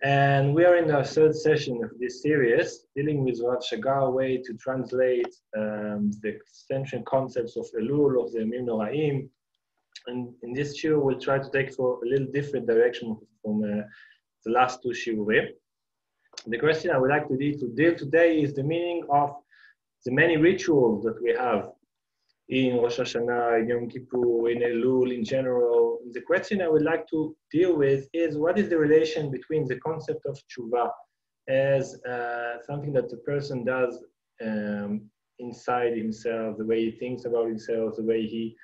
And we are in our third session of this series, dealing with Rav Shagar way to translate the essential concepts of Elul, of the Yamim Noraim. And in this shiur, we'll try to take for a little different direction from the last two shiurim. The question I would like to deal today is the meaning of the many rituals that we have in Rosh Hashanah, in Yom Kippur, in Elul in general. The question I would like to deal with is what is the relation between the concept of Teshuva as something that the person does inside himself, the way he thinks about himself, the way he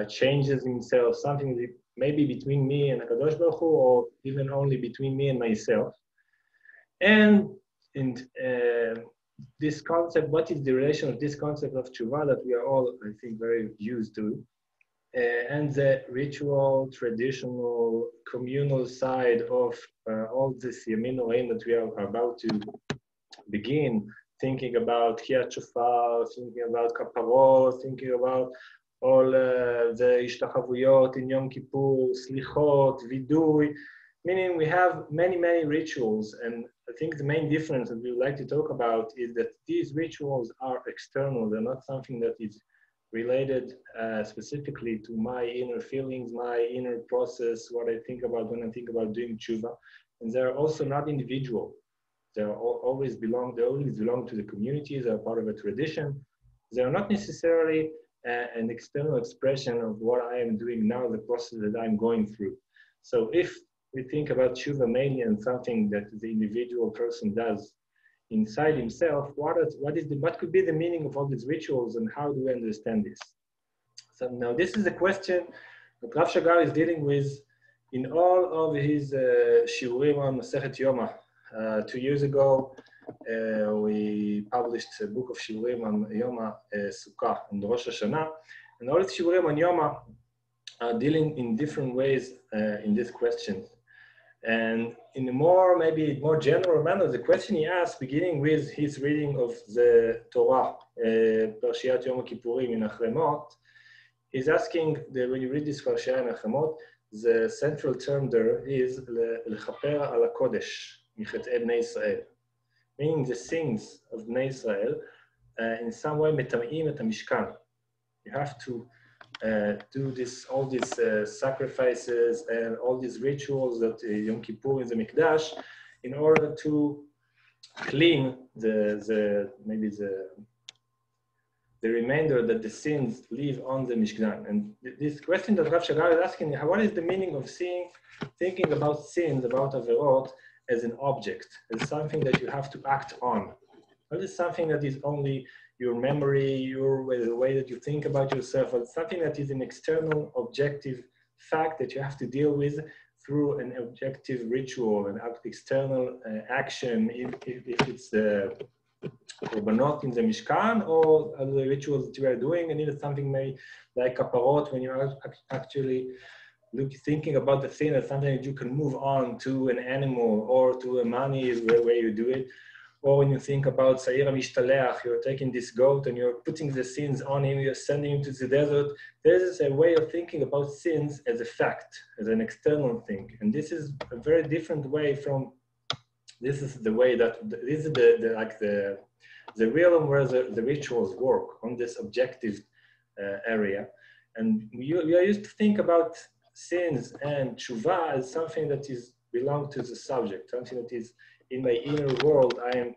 changes himself, something that maybe between me and HaKadosh Baruch Hu, or even only between me and myself. And in this concept, what is the relation of this concept of Teshuva that we are all, I think, very used to, and the ritual, traditional, communal side of all this Yamin Noraim that we are about to begin, thinking about Kriyat Shofar, thinking about Kaparot, thinking about all the Ishtachavuyot in Yom Kippur, Slichot, Vidui, meaning we have many, many rituals. And I think the main difference that we would like to talk about is that these rituals are external. They're not something that is related specifically to my inner feelings, my inner process, what I think about when I think about doing tshuva. And they're also not individual. They always belong to the communities, they're part of a tradition. They're not necessarily an external expression of what I am doing now, the process that I'm going through. So if we think about tshuva mainly and something that the individual person does inside himself, what could be the meaning of all these rituals and how do we understand this? So now this is a question that Rav Shagar is dealing with in all of his shiurim on Masechet Yoma. 2 years ago, we published a book of shiurim on Yoma Sukkah and Rosh Hashanah, and all the shiurim on Yoma are dealing in different ways in this question. And in a maybe more general manner, the question he asked, beginning with his reading of the Torah, Parshiat Yom Kippurim in Achremot, is asking that when you read this Parshiat in Achremot, the central term there is L'chaper al HaKodesh, Michetei Bnei Israel, meaning the sins of Bnei Israel in some way metamim et hamishkan. You have to do all these sacrifices and all these rituals that Yom Kippur in the Mikdash in order to clean the remainder that the sins leave on the Mishkan. And this question that Rav Shagar is asking, what is the meaning of thinking about sins, about Averot, as an object, as something that you have to act on? Not as something that is only your memory, the way that you think about yourself, but something that is an external, objective fact that you have to deal with through an objective ritual, an external action, if it's the korbanot in the Mishkan or other rituals that you are doing, and even something maybe like kaparot, when you are actually thinking about the thing as something that you can move on to an animal or to a money is the way you do it. Or when you think about Sa'ir HaMishtaleach, you're taking this goat and you're putting the sins on him, you're sending him to the desert. This is a way of thinking about sins as a fact, as an external thing. And this is a very different way from, this is the way that, this is the realm where the rituals work, on this objective area. And we are used to think about sins and tshuva as something that belongs to the subject, something that is in my inner world. I am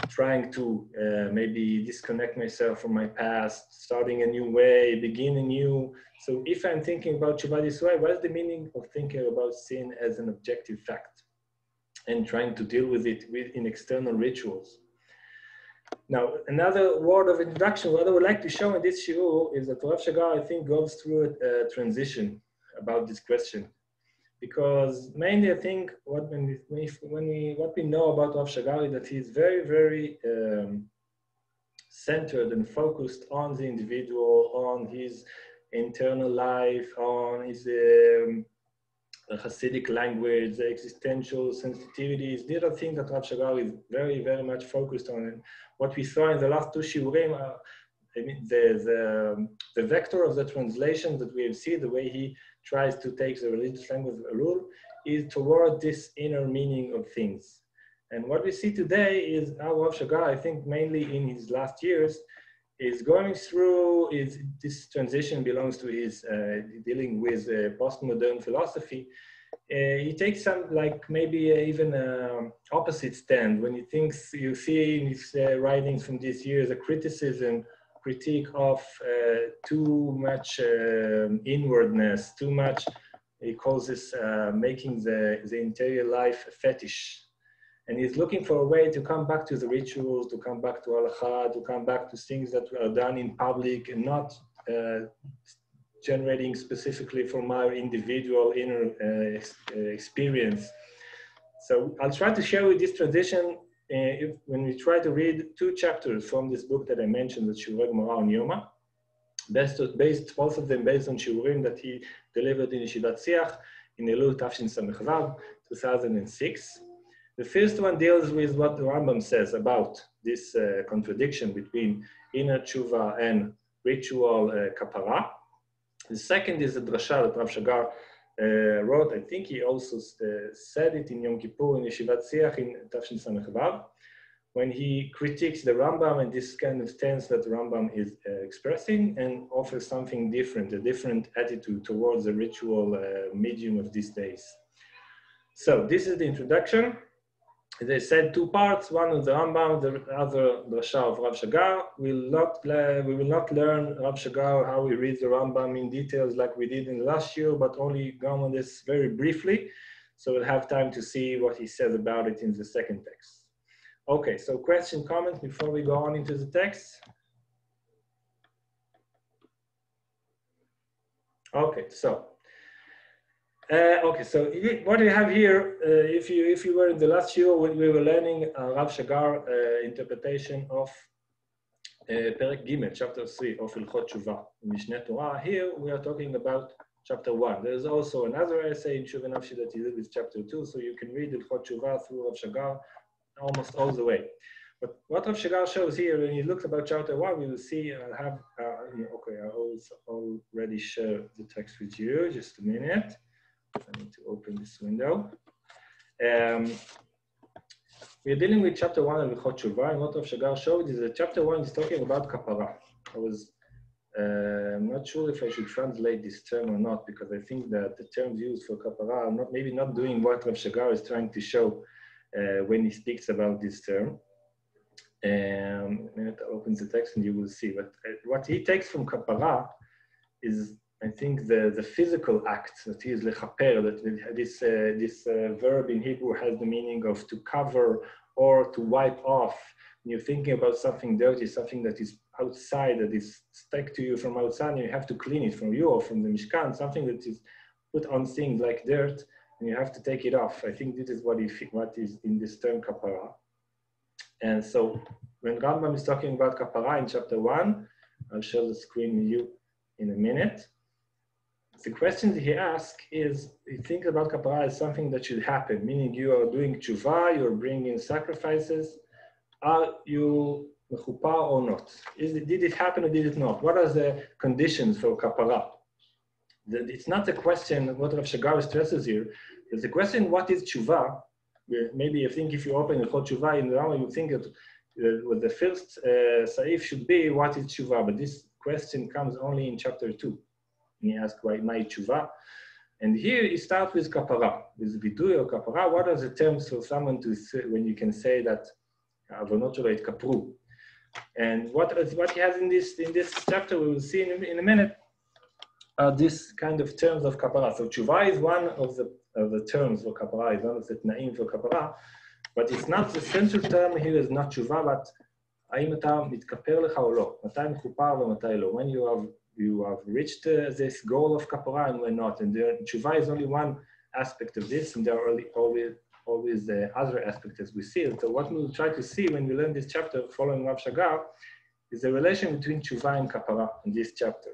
trying to maybe disconnect myself from my past, starting a new way, begin anew. So if I'm thinking about Teshuva this way, what is the meaning of thinking about sin as an objective fact and trying to deal with it in external rituals? Now, another word of introduction, what I would like to show in this shiur is that Rav Shagar, I think, goes through a transition about this question. Because mainly, I think what we know about Rav Shagar is that he's very, very centered and focused on the individual, on his internal life, on his Hasidic language, the existential sensitivities. These are things that Rav Shagar is very, very much focused on. And what we saw in the last two shiurim, the vector of the translation that we have seen, the way he tries to take the religious language of Elul, is toward this inner meaning of things. And what we see today is how Rav Shagar, I think mainly in his last years, is going through this transition belongs to his dealing with postmodern philosophy. He takes some, like maybe even opposite stand when he thinks, you see in his writings from these years, a critique of too much inwardness, too much, he calls this making the interior life a fetish. And he's looking for a way to come back to the rituals, to come back to halakha, to come back to things that are done in public and not generating specifically from our individual inner experience. So I'll try to share with this transition when we try to read 2 chapters from this book that I mentioned, the Shiur on Yoma, based both of them based on shiurim that he delivered in Yeshivat Siach in Elul Tafshin 2006. The first one deals with what the Rambam says about this contradiction between inner tshuva and ritual kapara. The second is a drasha that Rav Shagar wrote. I think he also said it in Yom Kippur in Yeshivat Siach in Tafshin Samech, when he critiques the Rambam and this kind of stance that the Rambam is expressing and offers something different, a different attitude towards the ritual medium of these days. So this is the introduction. As I said, 2 parts, one of the Rambam, the other drasha of Rav Shagar. We will not learn Rav Shagar, how we read the Rambam in details like we did in the last year, but only go on this very briefly. So we'll have time to see what he says about it in the second text. Okay, so question, comments before we go on into the text? Okay, so what we have here, if you were in the last year, we were learning Rav Shagar interpretation of Perek Gimel, chapter 3 of Hilchot Tshuva in Mishneh Torah. Here we are talking about chapter 1. There's also another essay in Tshuva Nafshi that is with chapter 2, so you can read Hilchot Tshuva through Rav Shagar almost all the way. But what Rav Shagar shows here, when he looks about chapter 1, we will see, I'll have, okay, I already share the text with you, just a minute. I need to open this window. We're dealing with chapter 1 of Hilchot Tshuva, and what Rav Shagar showed is that chapter 1 is talking about kapara. I'm not sure if I should translate this term or not, because I think that the terms used for kapara are maybe not doing what Rav Shagar is trying to show when he speaks about this term. A minute, I'll open the text and you will see. But what he takes from kapara is, I think, the physical act that he is lechaper, that this verb in Hebrew has the meaning of to cover or to wipe off. When you're thinking about something dirty, something that is outside, that is stuck to you from outside, and you have to clean it from you or from the Mishkan, something that is put on things like dirt, and you have to take it off. I think this is what is in this term kapara. And so when Rambam is talking about kapara in chapter 1, I'll share the screen with you in a minute. The question that he asks is, he thinks about kapara as something that should happen, meaning you are doing tshuva, you're bringing sacrifices. Are you mechupar or not? Did it happen or did it not? What are the conditions for kapara? It's not a question, what Rav Shagar stresses here. It's a question, what is tshuva? Maybe I think if you open the Hilchot Tshuva in the Rambam, you think that the first saif should be, what is tshuva? But this question comes only in chapter 2. And he asks, why my tshuva? And here he starts with kapara, with vidui or kapara. What are the terms for someone to say, when you can say that avonot shelo yitkapru? And what he has in this chapter, we will see in a minute, are this kind of terms of kapara. So tshuva is one of the terms for kapara, is one of the tnaim for kapara, but it's not the central term here is not tshuva, but האם אתה מתכפר לך או לא? מתי מחופר ומתי לא? When you have reached this goal of kapara and when not. And the tshuva is only one aspect of this, and there are always the other aspects as we see it. So what we'll try to see when we learn this chapter following Rav Shagar is the relation between tshuva and kapara in this chapter.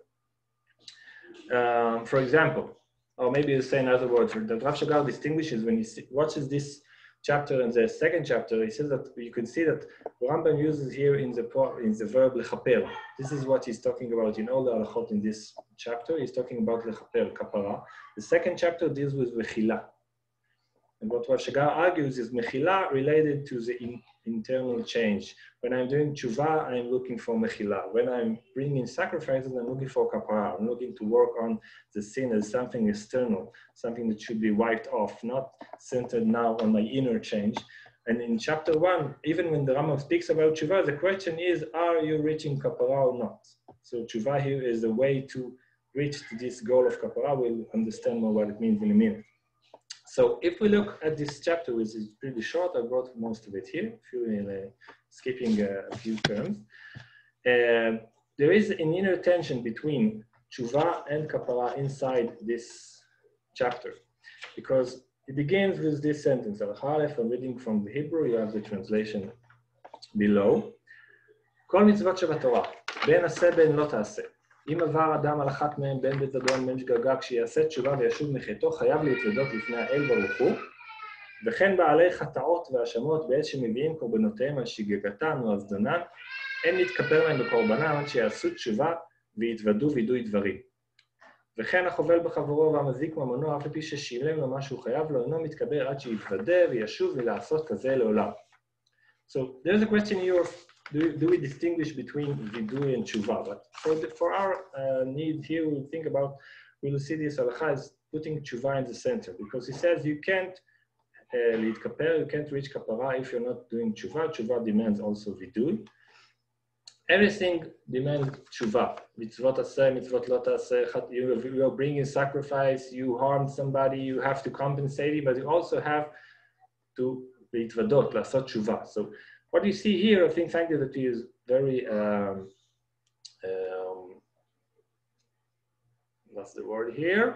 For example, or maybe to say in other words, that Rav Shagar distinguishes when he watches this chapter and the second chapter, he says that you can see that Rambam uses here in the verb lechaper. This is what he's talking about in all the halachot in this chapter. He's talking about lechaper, kapara. The second chapter deals with vechila. And what Rav Shagar argues is mechila related to the internal change. When I'm doing tshuva, I'm looking for mechila. When I'm bringing sacrifices, I'm looking for kapara. I'm looking to work on the sin as something external, something that should be wiped off, not centered now on my inner change. And in chapter 1, even when the Rambam speaks about tshuva, the question is, are you reaching kapara or not? So tshuva here is a way to reach to this goal of kapara. We'll understand more what it means in a minute. So if we look at this chapter, which is pretty short, I brought most of it here, skipping a few terms. There is an inner tension between tshuva and kapara inside this chapter, because it begins with this sentence, Al-Khalef, I'm reading from the Hebrew, you have the translation below. Kol mitzvot shebatorah, ben aseh ben lo ta'aseh. אם עבר אדם על אחת מהם בין בזדון בין שגגה כשיעשה תשובה וישוב מחטאו חייב להתוודות לפני האל ברוך הוא וכן בעלי חטאות והאשמות בעת שמביאים קורבנותיהם על שגגתן או אבדונן אין להתכפר להם בקורבנם עד שיעשו תשובה ויתוודו וידוי דברים וכן החובל בחברו והמזיק ממונו אף על פי ששילם לו מה שהוא חייב לו אינו מתכבר עד שיתוודה וישוב ולעשות כזה לעולם. So there's a question here of do we distinguish between vidui and tshuva? But for our need here, we'll see this halacha as putting tshuva in the center, because he says you can't you can't reach kapara if you're not doing tshuva. Tshuva demands also vidui. Everything demands tshuva. Mitzvot aseh, mitzvot lo taseh. You are bringing sacrifice, you harmed somebody, you have to compensate it, but you also have to להתוודות, לעשות tshuva. So what you see here, I think that he is very, what's the word here?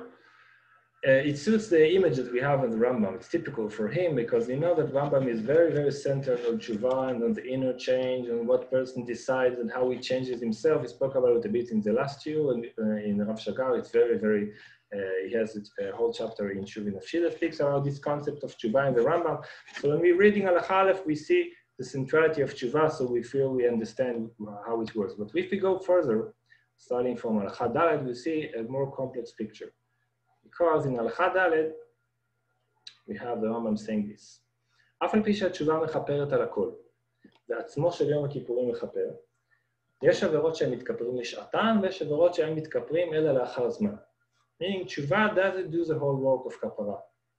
It suits the image that we have in the Rambam. It's typical for him because we know that Rambam is very, very centered on tshuva and on the inner change and what person decides and how he changes himself. We spoke about it a bit in the last year, and in Rav Shagar, it's very, very, he has a whole chapter in Shuvin of Shida speaks about this concept of tshuva in the Rambam. So when we're reading Al-Khalef, we see the centrality of tshuva, so we feel we understand how it works. But if we go further, starting from Al-Kha Daled, we see a more complex picture. Because in Al-Kha Daled, we have the Rambam saying this. אף על פי שהתשובה מכפרת על הכל, ועצמו של יום הכיפורים מכפר, יש עבירות שהן מתכפרים לשעתן, ויש עבירות שהן מתכפרים אלא לאחר זמן. Meaning, tshuva doesn't do the whole work of kapara.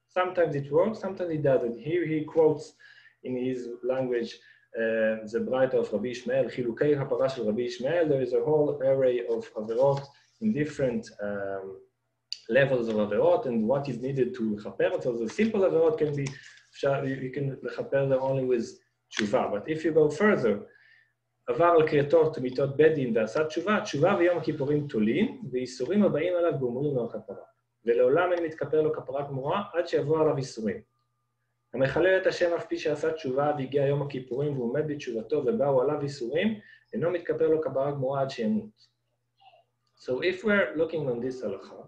Sometimes it works, sometimes it doesn't. Here he quotes in his language the Braita of Rabbi Ishmael, Chilukei HaPara shel Rabbi Ishmael. There is a whole array of averot in different levels of averot and what is needed to lechaper. So the simple averot can be, you can lechaper them only with tshuva. But if you go further, עבר על קריאתות מיתות בית דין ועשה תשובה, תשובה ויום הכיפורים תולים, ואיסורים הבאים עליו גומרים לו כפרה. ולעולם אין מתכפר לו כפרה גמורה עד שיבוא עליו איסורים. המחלל את השם אף פי שעשה תשובה והגיע יום הכיפורים והוא עומד בתשובתו ובאו עליו איסורים, אינו מתכפר לו כפרה גמורה עד שימות. So if we're looking on this halacha,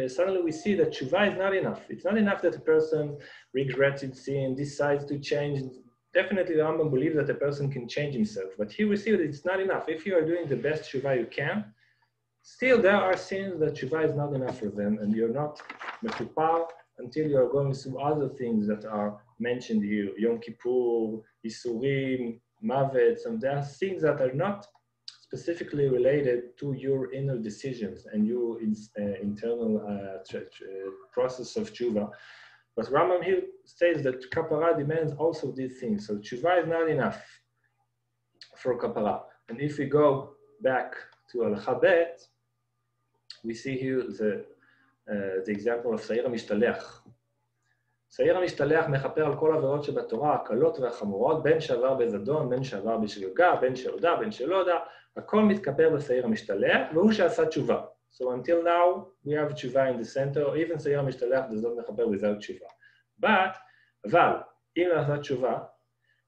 suddenly we see that tshuva is not enough. It's not enough that a person regrets his sin, decides to change. Definitely the Rambam believes that a person can change himself, but here we see that it's not enough. If you are doing the best tshuva you can, still there are sins that tshuva is not enough for them, and you're not mechupar until you are going through other things that are mentioned here, Yom Kippur, Isurim, Mavet, and there are things that are not specifically related to your inner decisions and your internal process of tshuva. But Rambam here states that kapara demands also these things. So tshuva is not enough for kapara. And if we go back to Al-Chabet, we see here the example of Seir HaMishtalech. Seir HaMishtalech מכפר על כל עבירות שבתורה, הקלות והחמורות, בין שעבר בזדון, בין שעבר בשגגה, בין שהודה, בין שלא הודה, הכל מתכפר בסעיר המשתלח, והוא שעשה תשובה. So until now, we have tshuva in the center, or even Seir HaMishtalech does not מכפר without tshuva. But, אבל, אם לעשות תשובה,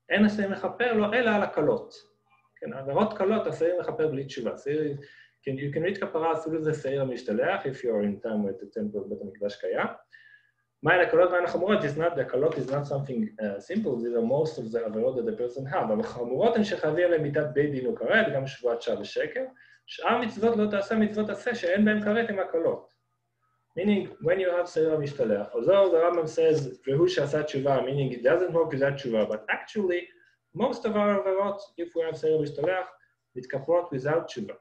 אין הסעיר מכפר לו, אלא על הקלות. כן, עבירות קלות, הסעיר מכפר בלי תשובה. You can read כפרה through the Seir HaMishtalech, if you are in time with the temple of בית המקדש קיים. מהן הקלות והן החמורות? The הקלות is not something simple, these are most of the עבירות that the person have. אבל החמורות הן שחייבים עליהן מיתת בית דין וכרת, גם שבועת שווא ושקר. שאר מצוות לא תעשה מצוות עשה, שאין בהן כרת עם הקלות. Meaning, when you have Seira Mishtalech, although the Rambam says, Vehu Shasat Tshuva, meaning it doesn't work without Tshuva, but actually, most of our Avarot, if we have Seira Mishtalech, it kaporot without Tshuva.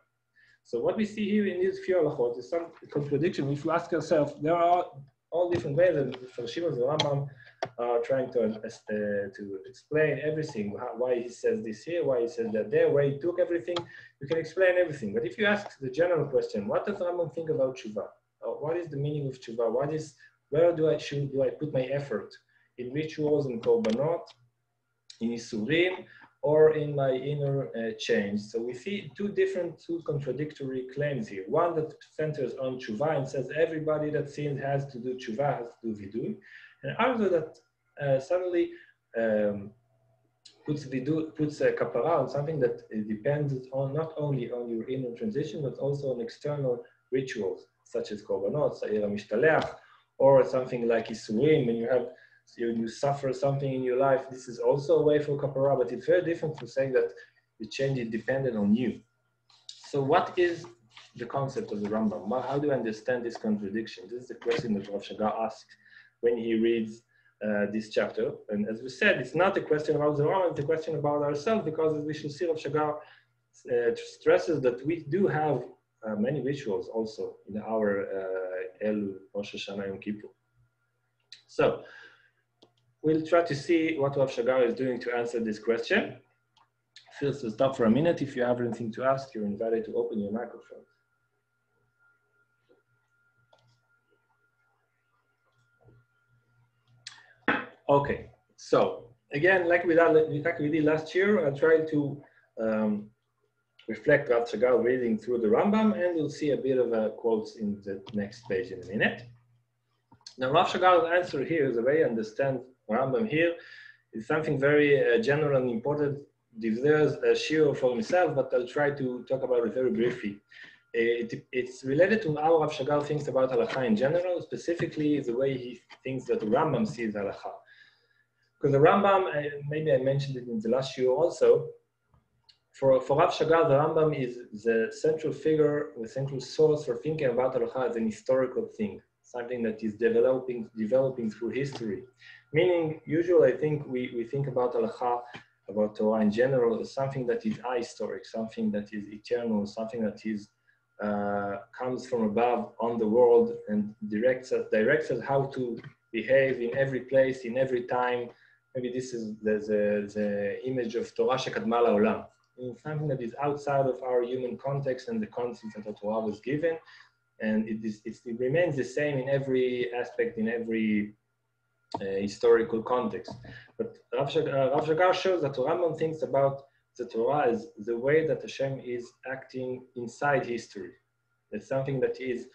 So what we see here in these few halachot is some contradiction. If you ask yourself, there are all different ways, and for Shiva, the Rambam are trying to explain everything, why he says this here, why he says that there, why he took everything. You can explain everything. But if you ask the general question, what does the Rambam think about Tshuva? What is the meaning of Tshuva? Where do I put my effort? In rituals, in korbanot, in isurim, or in my inner change? So we see two contradictory claims here. One that centers on Tshuva and says everybody that sins has to do Tshuva, has to do vidui. And another that suddenly puts a kapara on something that depends on not only on your inner transition, but also on external rituals, such as korbanot, Seira Mishtalech, or something like isurim, when you suffer something in your life. This is also a way for kapara, but it's very different from saying that the change is dependent on you. So what is the concept of the Rambam? How do you understand this contradiction? This is the question that Rav Shagar asks when he reads this chapter. And as we said, it's not a question about the Rambam, it's a question about ourselves, because as we shall see, Rav Shagar stresses that we do have many rituals also in our Elul, Rosh Hashanah, Yom Kippur. So we'll try to see what Rav Shagar is doing to answer this question. First, we'll stop for a minute. If you have anything to ask, you're invited to open your microphone. Okay, so again, like we did last year, I tried to reflect Rav Shagar reading through the Rambam, and we'll see a bit of quotes in the next page in a minute. Now, Rav Shagar's answer here is a way I understand Rambam here is something very general and important. There's a shiur for himself, but I'll try to talk about it very briefly. It's related to how Rav Shagar thinks about halacha in general, specifically the way he thinks that the Rambam sees halacha. Because the Rambam, maybe I mentioned it in the last shiur also, for Rav Shagar, the Rambam is the central figure, the central source for thinking about halacha as an historical thing, something that is developing through history. Meaning, usually I think we think about halacha, about Torah in general, as something that is ahistoric, something that is eternal, something that is comes from above on the world and directs us how to behave in every place, in every time. Maybe this is the image of Torah shekadma la'olam, something that is outside of our human context and the context that the Torah was given, and it remains the same in every aspect, in every historical context. But Rav Shagar shows that Rambam thinks about the Torah as the way that Hashem is acting inside history. It's something that is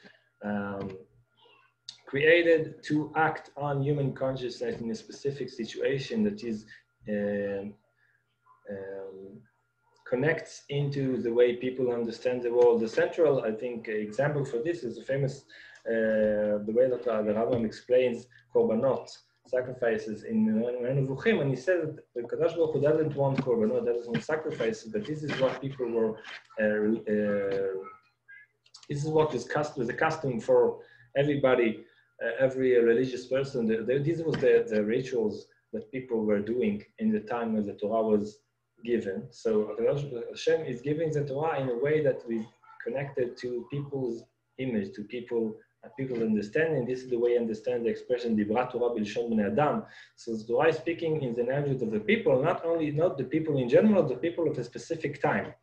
created to act on human consciousness in a specific situation that is connects into the way people understand the world. The central, I think, example for this is the famous, the way that the Rambam explains korbanot, sacrifices in Nevuchim, and he says that the Kadosh Baruch Hu doesn't want korbanot, doesn't want sacrifices, but this is what people were, this is what was the custom for everybody, every religious person. These was the rituals that people were doing in the time when the Torah was given. So Hashem is giving the Torah in a way that we connected to people's image, to people's understanding. This is the way I understand the expression Dibra Torah B'lshon Bnei Adam. So the Torah is speaking in the language of the people, not the people in general, the people of a specific time.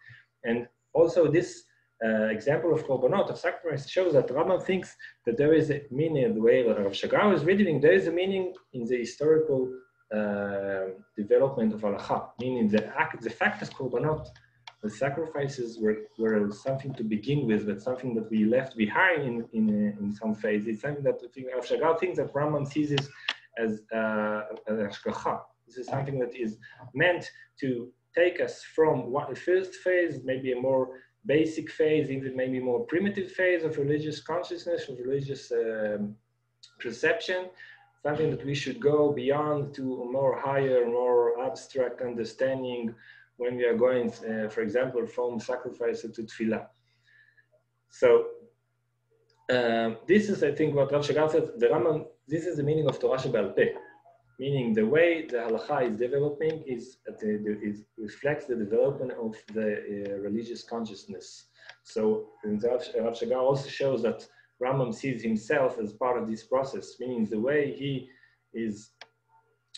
And also this example of korbanot, of sacrifice, shows that Rambam thinks that there is a meaning, the way Rav Shagar is reading, there is a meaning in the historical development of halacha, meaning the fact that korbanot, the sacrifices were something to begin with, but something that we left behind in some phase. It's something that Rav Shagar thinks that Rambam sees this as hashgacha. This is something that is meant to take us from the first phase, maybe a more basic phase, even maybe more primitive phase of religious consciousness, of religious perception, something that we should go beyond to a more higher, more abstract understanding when we are going, for example, from sacrifice to tefillah. So This is, I think, what Rav Shagar says. The Rambam. This is the meaning of Torah Shebe'al Peh, meaning the way the halacha is developing reflects the development of the religious consciousness. So Rav Shagar also shows that Rambam sees himself as part of this process, meaning the way he is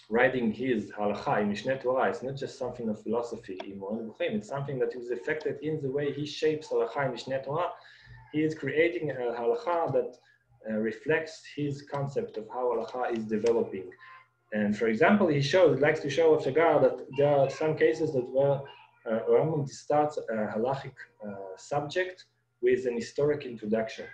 writing his halacha in Mishneh Torah, it's not just something of philosophy in Moran Nevuchim, it's something that is affected in the way he shapes halacha in Mishneh Torah. He is creating a halacha that reflects his concept of how halacha is developing. And for example, he likes to show Rav Shagar that there are some cases that where Rambam starts a halachic subject with an historic introduction.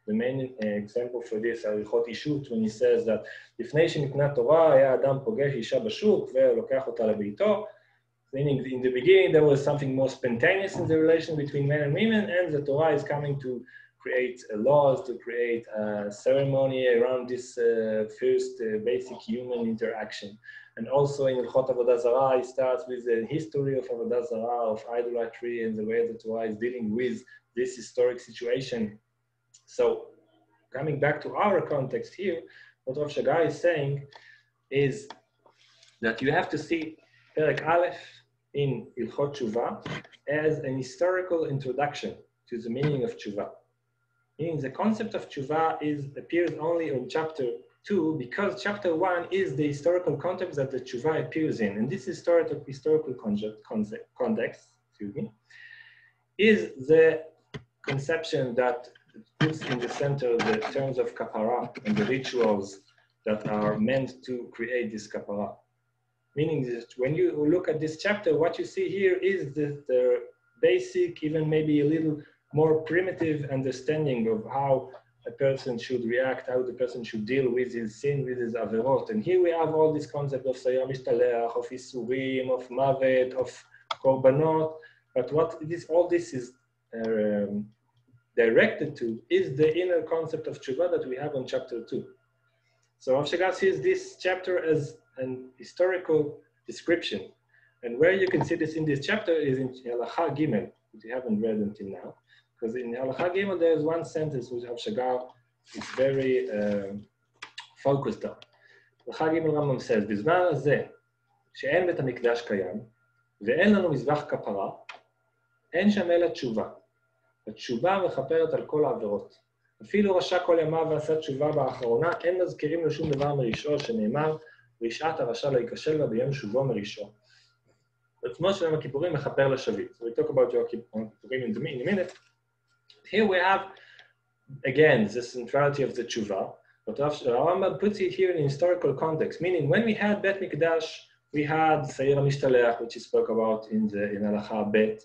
The main example for this, Arichot Ishut, when he says that לפני שניתנה תורה, היה אדם פוגש אישה בשוק ולוקח אותה לביתו, meaning in the beginning there was something more spontaneous in the relation between men and women, and the Torah is coming to create laws, to create a ceremony around this first basic human interaction. And also in Ilchot Avodah Zarah, it starts with the history of Avodah Zarah, of idolatry, and the way the Torah is dealing with this historic situation. So coming back to our context here, what Rav Shagar is saying is that you have to see Perek Aleph in Ilchot Tshuva as an historical introduction to the meaning of Tshuva. Meaning the concept of Tshuva appears only in chapter 2 because chapter 1 is the historical context that the Tshuva appears in. And this historical context, is the conception that puts in the center the terms of kapara and the rituals that are meant to create this kapara. Meaning that when you look at this chapter, what you see here is the basic, even maybe a little more primitive understanding of how a person should react, how the person should deal with his sin, with his averot. And here we have all this concept of sayar mishtalech, of isurim, of mavet, of korbanot. But all this is directed to is the inner concept of tshuva that we have on chapter 2. So Rav Shagar sees this chapter as an historical description. And where you can see this in this chapter is in Halacha Gimel, which we haven't read until now. Because in Halacha Gimel, there is one sentence which Rav Shagar is very focused on. Halacha Gimel Rambam says, בזמן הזה, שאין בית המקדש קיים, ואין לנו מזבח כפרה, אין שם אלא תשובה. התשובה מכפרת על כל העבירות. אפילו רשע כל ימיו ועשה תשובה באחרונה, אין מזכירים לו שום דבר מרשעו שנאמר, רשעת הרשע לא ייכשל בה ביום שובו מרשעו. עצמו של יום הכיפורים מכפר לשביט. So we talk about Yom Kippurim in a minute. Here we have, again, the centrality of the tshuva, but Rambam puts it here in historical context, meaning when we had Bet Mikdash, we had Sayir HaMishtalech, which he spoke about in Halacha Bet.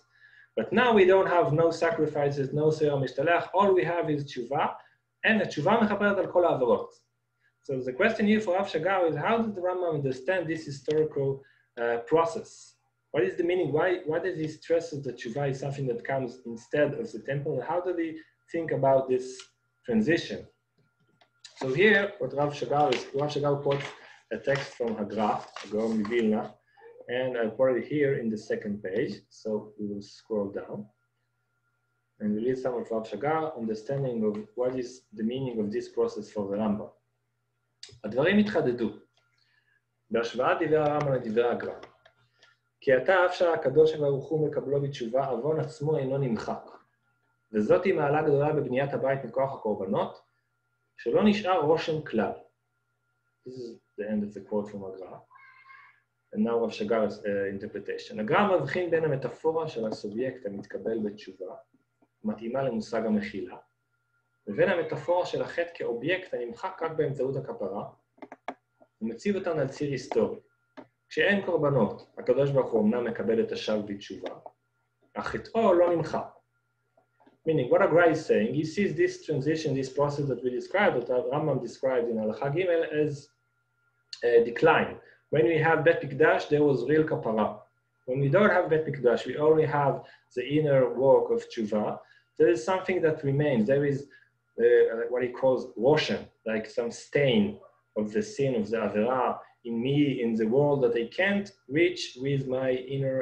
But now we don't have no sacrifices, no Sayir HaMishtalech, all we have is tshuva, and the tshuva mechaperet al kol ha'avarot. So the question here for Rav Shagar is, how did the Rambam understand this historical process? What is the meaning? Why does he stress that tshuva is something that comes instead of the temple? And how do they think about this transition? So here, what Rav Shagar quotes a text from Hagra, Gaon Vilna, and I put it here in the second page. So we will scroll down and read some of Rav Shagar, understanding of what is the meaning of this process for the Rambam. הדברים התחדדו, בהשוואת דברי הרמב"ם לדברי הגר"א. כי עתה אף שהקדוש ברוך הוא מקבלו בתשובה, עוון עצמו אינו נמחק. וזאת היא מעלה גדולה בבניית הבית מכוח הקורבנות, שלא נשאר רושם כלל. This is the end of the quote from הגר"א. And now Rav Shagar's interpretation. הגר"א מבחין בין המטאפורה של הסובייקט המתקבל בתשובה, מתאימה למושג המחילה, ובין המטאפורה של החטא כאובייקט הנמחק רק באמצעות הכפרה, ומציב אותן על ציר היסטורי. כשאין קורבנות, הקדוש ברוך הוא אמנם מקבל את השב בתשובה, אך חטאו לא נמחק. Meaning, what Agra is saying, he sees this transition, this process that we described, that Rambam described in Halacha Gimel as a decline. When we have Bet Mikdash, there was real kapara. When we don't have Bet Mikdash, we only have the inner work of tshuva. There is something that remains. There is what he calls roshem, like some stain of the sin, of the avera in me, in the world that I can't reach with my inner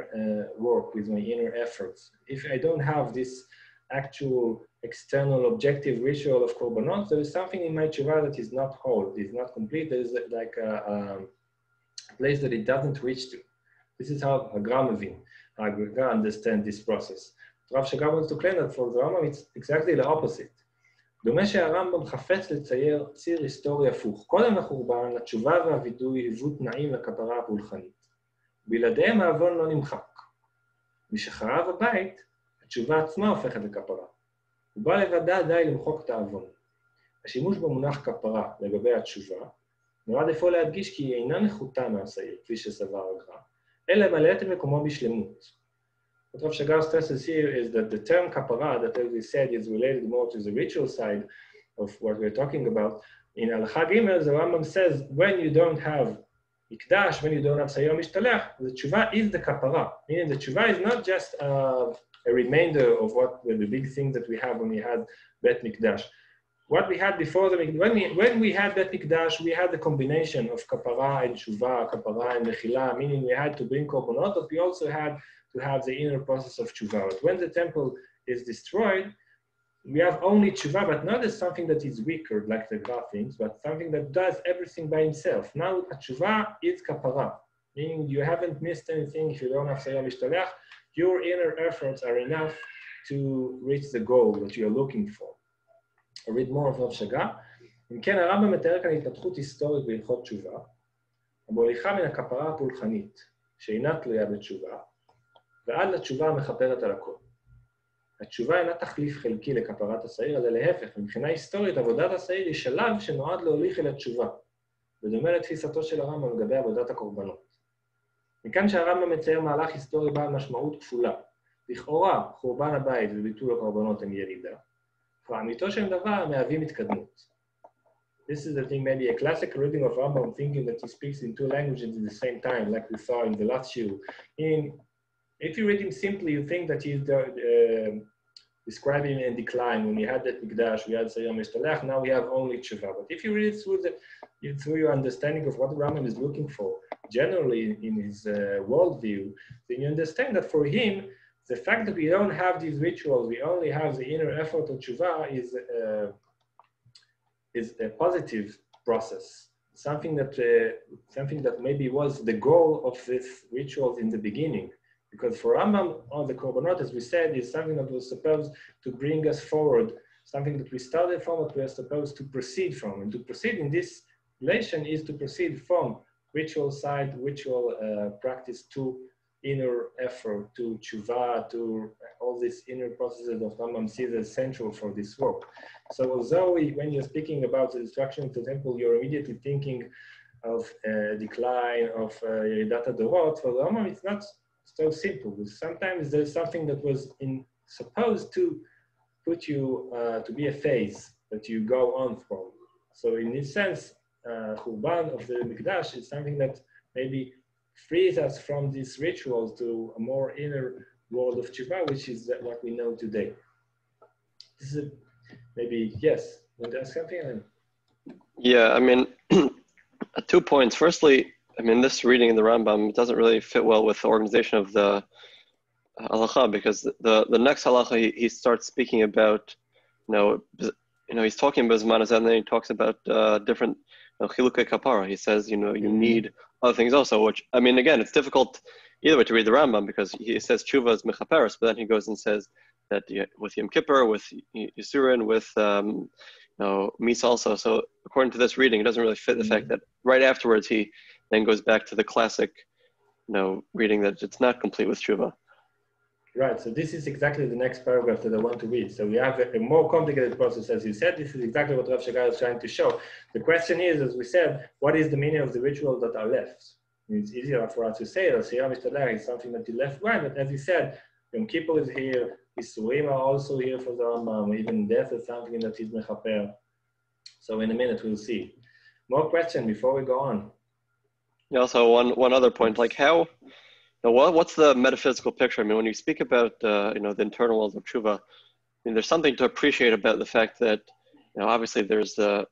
work, with my inner efforts. If I don't have this actual external objective ritual of korbanot, there is something in my tshuva that is not whole, is not complete. There is like a place that it doesn't reach to. This is how Abramovich understands this process. Rav Shagar wants to claim that for the Rambam it's exactly the opposite. דומה שהרמב"ם חפץ לצייר ציר היסטורי הפוך. קודם לחורבן, התשובה והווידוי היוו תנאים לכפרה הפולחנית. בלעדיהם העוון לא נמחק. משחרב הבית, התשובה עצמה הופכת לכפרה. הוא בא לבדה די למחוק את העוון. השימוש במונח כפרה לגבי התשובה, נועד אפוא להדגיש כי היא אינה נחותה מהשעיר, כפי שסבר הגר"א, אלא מלאת את מקומו בשלמות. What Rav Shagar stresses here is that the term kapara, that as we said is related more to the ritual side of what we're talking about. In Al-Chag Gimel, the Rambam says, when you don't have mikdash, when you don't have sayom mishtalech, the tshuva is the kapara. Meaning the tshuva is not just a remainder of what were the big things that we have when we had Bet Mikdash. What we had before, when we had Bet Mikdash, we had the combination of kapara and tshuva, kapara and mechila, meaning we had to bring korbanot, but we also had to have the inner process of tshuva. But when the temple is destroyed, we have only tshuva, but not as something that is weaker, like the Gra things, but something that does everything by himself. Now, a tshuva is kapara, meaning you haven't missed anything if you don't have sayom mishtalech. Your inner efforts are enough to reach the goal that you are looking for. I'll read more of Rav Shagar. אם כן, הרמב"ם מתאר כאן התפתחות היסטורית בהלכות תשובה, המוליכה מן הכפרה הפולחנית, שאינה תלויה בתשובה, ועד לתשובה המכפרת על הכל. התשובה אינה תחליף חלקי לכפרת השעיר, אלא להפך, מבחינה היסטורית, עבודת השעיר היא שלב שנועד להוליך אל התשובה, בדומה לתפיסתו של הרמב"ם לגבי עבודת הקורבנות. מכאן שהרמב"ם מצייר מהלך היסטורי בעל משמעות כפולה. לכאורה, חורבן הבית וביטול הקורבנות הם ירידה, ואמיתו של דבר מהווים התקדמות. This is, I think, maybe a classic reading of Rambam, thinking that he speaks in two languages at the same time, like we saw in the last shiur. If you read him simply, you think that he's describing a decline. When we had that Mikdash, we had Sayom Mishtalech, now we have only Tshuva. But if you read it through your understanding of what the Rambam is looking for, generally in his worldview, then you understand that for him, the fact that we don't have these rituals, we only have the inner effort of Tshuva is a positive process. Something that maybe was the goal of these rituals in the beginning. Because for Rambam, on the korbanot, as we said, is something that was supposed to bring us forward, something that we started from, what we are supposed to proceed from. And to proceed in this relation is to proceed from ritual side, ritual practice to inner effort, to tshuva, to all these inner processes that Rambam sees as central for this work. So although when you're speaking about the destruction of the temple, you're immediately thinking of decline, of Yeridat HaDorot, for Rambam it's not so simple. Sometimes there's something that was supposed to put you to be a phase that you go on from. So in this sense, Churban of the Mikdash is something that maybe frees us from these rituals to a more inner world of Tshuva, which is what we know today. This is maybe, yes, want to ask something? Yeah, I mean, 2 points. Firstly, I mean, this reading in the Rambam doesn't really fit well with the organization of the halacha, because the next halacha he starts speaking about, he's talking about Zman, and then he talks about different chilukei kapara. He says, you need other things also, which, I mean, again, it's difficult either way to read the Rambam, because he says tshuva is mechaperes, but then he goes and says that with Yom Kippur, with Yisurin, with Mis also. So according to this reading, it doesn't really fit the fact that right afterwards he then goes back to the classic, reading that it's not complete with tshuva. Right, so this is exactly the next paragraph that I want to read. So we have a more complicated process, as you said. This is exactly what Rav Shagar is trying to show. The question is, as we said, what is the meaning of the rituals that are left? It's easier for us to say that Sayom Mishtalech is something that is left behind, but as you said, Yom Kippur is here, Yisurim are also here for the Rambam, even death is something that is mechaper. So in a minute we'll see. More question before we go on. Yeah, also one other point, like how, what's the metaphysical picture? I mean, when you speak about, the internal world of tshuva, I mean, there's something to appreciate about the fact that, obviously there's the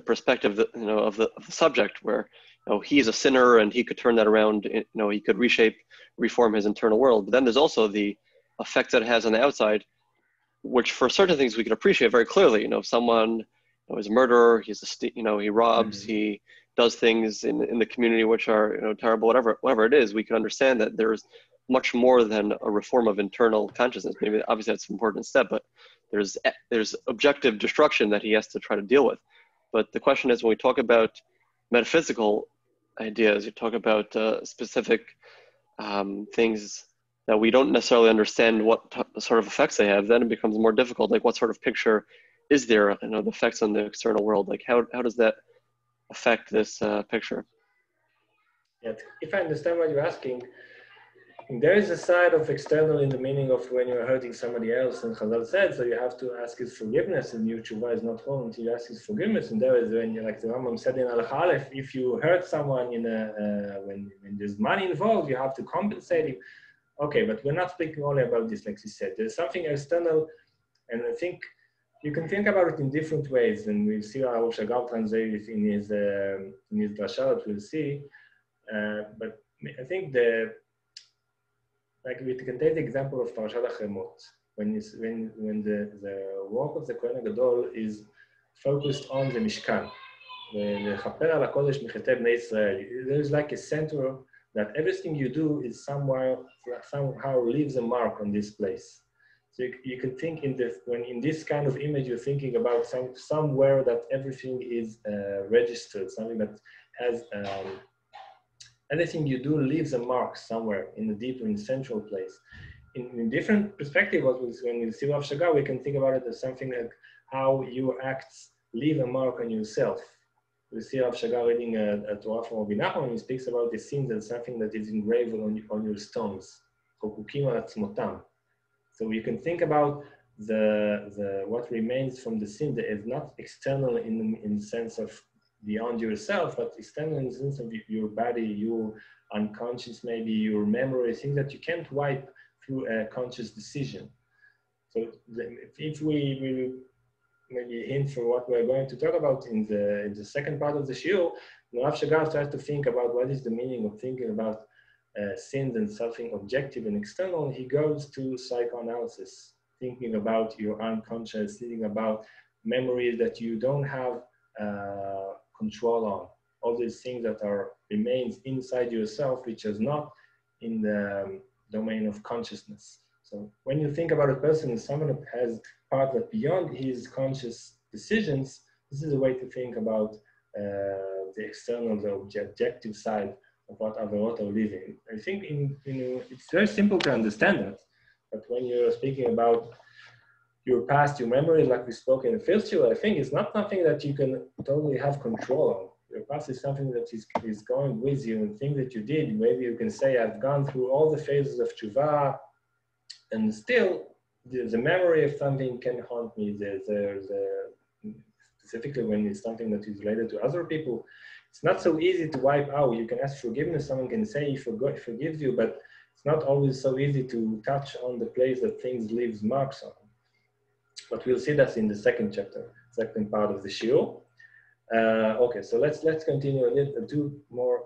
perspective that, of the subject where, he's a sinner and he could turn that around, he could reform his internal world. But then there's also the effect that it has on the outside, which for certain things we can appreciate very clearly. If someone is a murderer, he robs, he does things in the community which are terrible, whatever it is, we can understand that there's much more than a reform of internal consciousness. Maybe obviously that's an important step, but there's objective destruction that he has to try to deal with. But the question is, when we talk about metaphysical ideas, you talk about specific things that we don't necessarily understand what sort of effects they have, then it becomes more difficult. Like, what sort of picture is there, the effects on the external world? Like, how does that affect this picture? Yeah, if I understand what you're asking, there is a side of external in the meaning of when you're hurting somebody else, and Chazal said, so you have to ask his forgiveness, and your tshuva is not wrong until you ask his forgiveness. And there is when you, like the Rambam said in Halakha Aleph, if you hurt someone when there's money involved, you have to compensate him. Okay, but we're not speaking only about this, like you said. There's something external, and I think you can think about it in different ways, and we'll see how Rav Shagar translates it in his drasha that we'll see. But I think like we can take the example of Parashat Achemot, when the work of the Kohen Gadol is focused on the Mishkan, the Chaper al HaKodesh Michetei Bnei Israel. There is like a center that everything you do is somehow leaves a mark on this place. So you can think when in this kind of image you're thinking about somewhere that everything is registered, something that has anything you do leaves a mark somewhere in the deeper, in the central place. In different perspective, when we see Rav Shagar, we can think about it as something like how your acts leave a mark on yourself. We see Rav Shagar reading a Torah from Rabbi Nachman, and he speaks about the sins as something that is engraved on your stones. So you can think about what remains from the sin that is not external in the sense of beyond yourself, but external in the sense of your body, your unconscious, maybe your memory, things that you can't wipe through a conscious decision. So if we maybe hint for what we're going to talk about in the second part of the shiur, Rav Shagar tries to think about what is the meaning of thinking about sins and something objective and external, and he goes to psychoanalysis, thinking about your unconscious, thinking about memories that you don't have control on, all these things that remains inside yourself, which is not in the domain of consciousness. So when you think about a person, someone who has part that beyond his conscious decisions, this is a way to think about the external, the objective side of what Averot are living. I think it's very simple to understand that, but when you're speaking about your past, your memories, like we spoke in the first shiur, I think it's not something that you can totally have control on. Your past is something that is going with you, and things that you did. Maybe you can say, I've gone through all the phases of tshuva, and still the memory of something can haunt me. Specifically when it's something that is related to other people, it's not so easy to wipe out. You can ask forgiveness, someone can say he forgives you, but it's not always so easy to touch on the place that things leaves marks on. But we'll see that in the second chapter, second part of the shiur. Okay, so let's continue a little, two more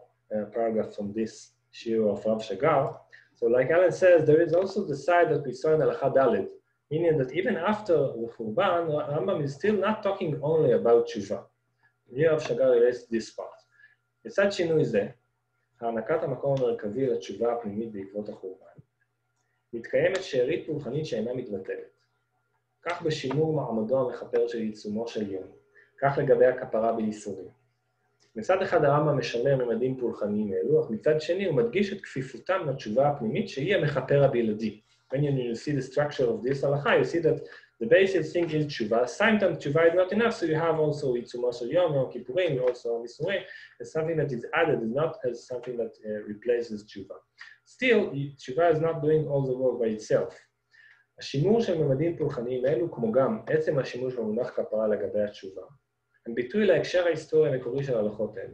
paragraphs from this shiur of Rav Shagar. So like Alan says, there is also the side that we saw in Halakha Daled, meaning that even after the Churban, Rambam is still not talking only about tshuva. Here Rav Shagar relates this part. לצד שינוי זה, הענקת המקום המרכזי לתשובה הפנימית בעקבות החורבן, מתקיימת שארית פולחנית שאינה מתבטלת. כך בשימור מעמדו המכפר של עיצומו של יום, כך לגבי הכפרה בייסורים. מצד אחד הרמב"ם משמר ממדים פולחניים אלו, אך מצד שני הוא מדגיש את כפיפותם לתשובה הפנימית שהיא המכפר הבלעדי. When you see the structure of this halakha, you see that the basic thing is tshuva. Sometimes tshuva is not enough, so you have also Itzumo Shel Yom, Yom Kippurim, also Isurim, as something that is added, is not as something that replaces tshuva. Still, tshuva is not doing all the work by itself. השימור של ממדים פולחניים אלו, כמו גם עצם השימוש במונח כפרה לגבי התשובה, הם ביטוי להקשר ההיסטורי המקורי של ההלכות האלה.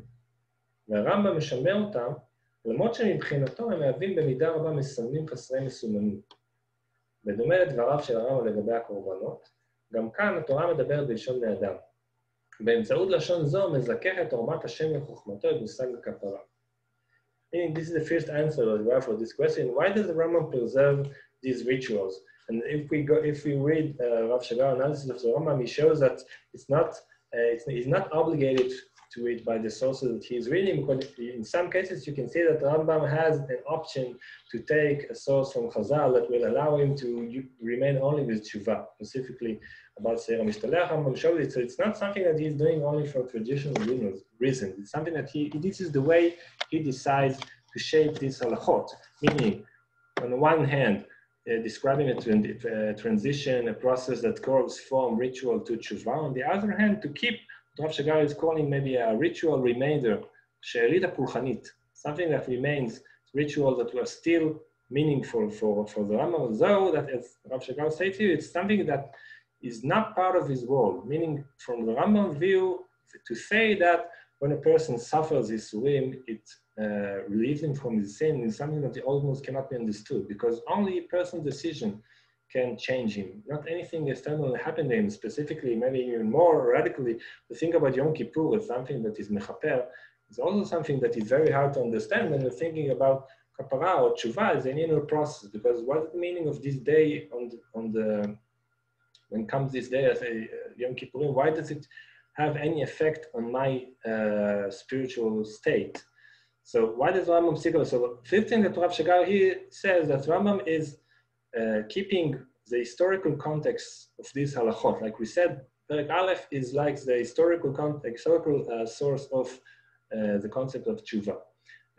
והרמב"ם משמר אותם, למרות שמבחינתו הם מהווים במידה רבה מסמנים חסרי מסומנות. בדומה לדבריו של הרמב"ם לגבי הקורבנות, גם כאן התורה מדברת בלשון בני אדם. באמצעות לשון זו מזכך את עורמת השם וחוכמתו את מושג הכפרה. Meaning, this is the first answer for this question. Why does the Rambam preserve these rituals? And if we read Rav Shagar analysis of the Rambam, he shows that he's not obligated to it by the sources that he's reading, because in some cases you can see that the Rambam has an option to take a source from Chazal that will allow him to remain only with Teshuva, specifically about Seir HaMishtalech. Rambam showed it, so it's not something that he's doing only for traditional reasons. It's something that this is the way he decides to shape this halachot, meaning on the one hand, describing a transition, a process that goes from ritual to Teshuva. On the other hand, to keep Rav Shagar is calling maybe a ritual remainder, she'erita pulchanit, something that remains, rituals that were still meaningful for the Rambam, though that, as Rav Shagar said to you, it's something that is not part of his world, meaning from the Rambam view, to say that when a person suffers Yisurim, it relieves him from his sin is something that almost cannot be understood, because only a person's decision can change him. Not anything external happened to him, specifically, maybe even more radically, to think about Yom Kippur as something that is mechaper, is also something that is very hard to understand when you're thinking about kapara or tshuva as an inner process, because what is the meaning of this day when comes this day as a Yom Kippurim, why does it have any effect on my spiritual state? So why does Rambam speak about? So the fifth thing that Rav Shagar here says that Rambam is keeping the historical context of this halachot. Like we said, Perek Aleph is like the historical source of the concept of tshuva.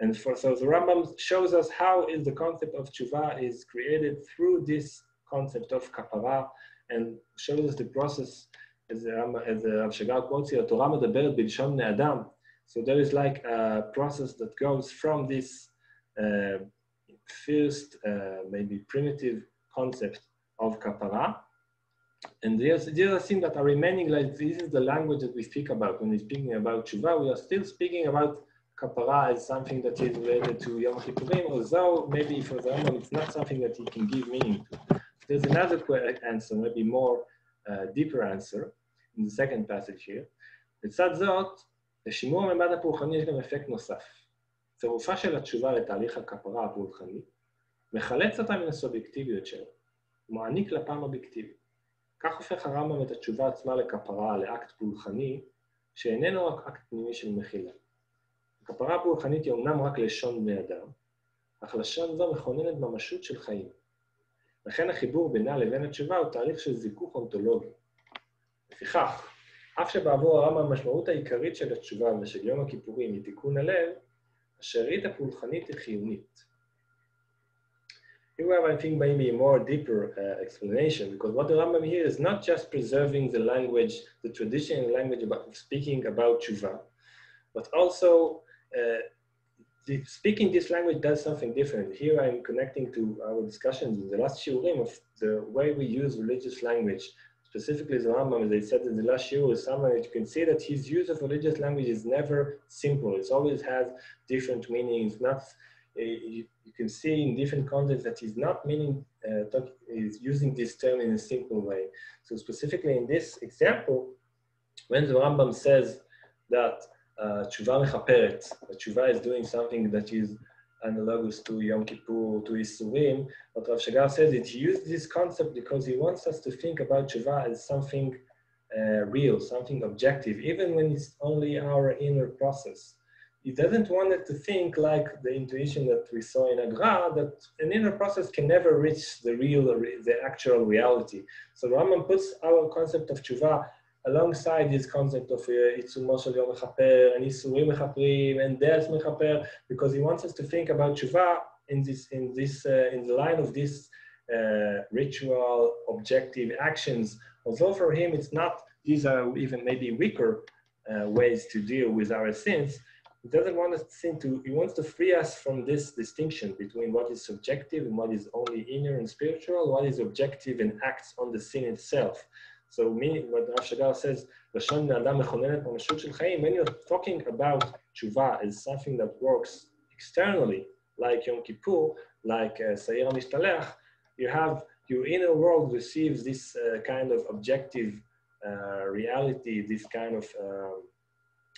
And so the Rambam shows us how is the concept of tshuva is created through this concept of kapara, and shows us the process, as Rav Shagar quotes here, Torah medaberet b'lshon bnei adam. So there is like a process that goes from this first, maybe primitive concept of kapara. And there's things that are remaining, like this is the language that we speak about. When we're speaking about tshuva, we are still speaking about kapara as something that is related to Yom Kippurim, although maybe for the Rambam it's not something that he can give meaning to. There's another answer, maybe more deeper answer, in the second passage here. לצד זאת, לשימור הממד הפולחני יש גם אפקט נוסף. צירופה של התשובה לתהליך הכפרה הפולחני, מחלץ אותה מן הסובייקטיביות שלו, ומעניק לה פעם אובייקטיבית. כך הופך הרמב"ם את התשובה עצמה לכפרה, לאקט פולחני, שאיננו רק אקט פנימי של מחילה. הכפרה הפולחנית היא אומנם רק לשון בני אדם, אך לשון זו מכוננת ממשות של חיים. לכן החיבור בינה לבין התשובה הוא תהליך של זיכוך אונתולוגי. לפיכך, אף שבעבור הרמב"ם המשמעות העיקרית של התשובה ושל יום הכיפורים היא תיקון הלב, השארית הפולחנית היא חיונית. Here we have, I think, maybe a more deeper explanation, because what the Rambam here is not just preserving the language, the traditional language of speaking about tshuva, but also speaking this language does something different. Here I'm connecting to our discussions in the last shiurim of the way we use religious language. Specifically, the Rambam, as I said in the last shiur, is someone that you can see that his use of religious language is never simple. It always has different meanings. Not you can see in different contexts that he's not he's using this term in a simple way. So specifically in this example, when the Rambam says that tshuva mechaperet, tshuva is doing something that is analogous to Yom Kippur, to Yisurim, but Rav Shagar says that he used this concept because he wants us to think about tshuva as something real, something objective, even when it's only our inner process. He doesn't want it to think like the intuition that we saw in Agra, that an inner process can never reach the actual reality. So Rambam puts our concept of tshuva alongside this concept of Itzumo Shel Yom Mechaper and Isurim Mechaprim and Deas Mechaper, because he wants us to think about tshuva in the line of this ritual, objective actions. Although for him it's not; these are even maybe weaker ways to deal with our sins. He doesn't want us to think he wants to free us from this distinction between what is subjective and what is only inner and spiritual, what is objective and acts on the sin itself. So what Rav Shagar says, when you're talking about tshuva as something that works externally, like Yom Kippur, like Seir HaMishtalech, you have your inner world receives this kind of objective reality, this kind of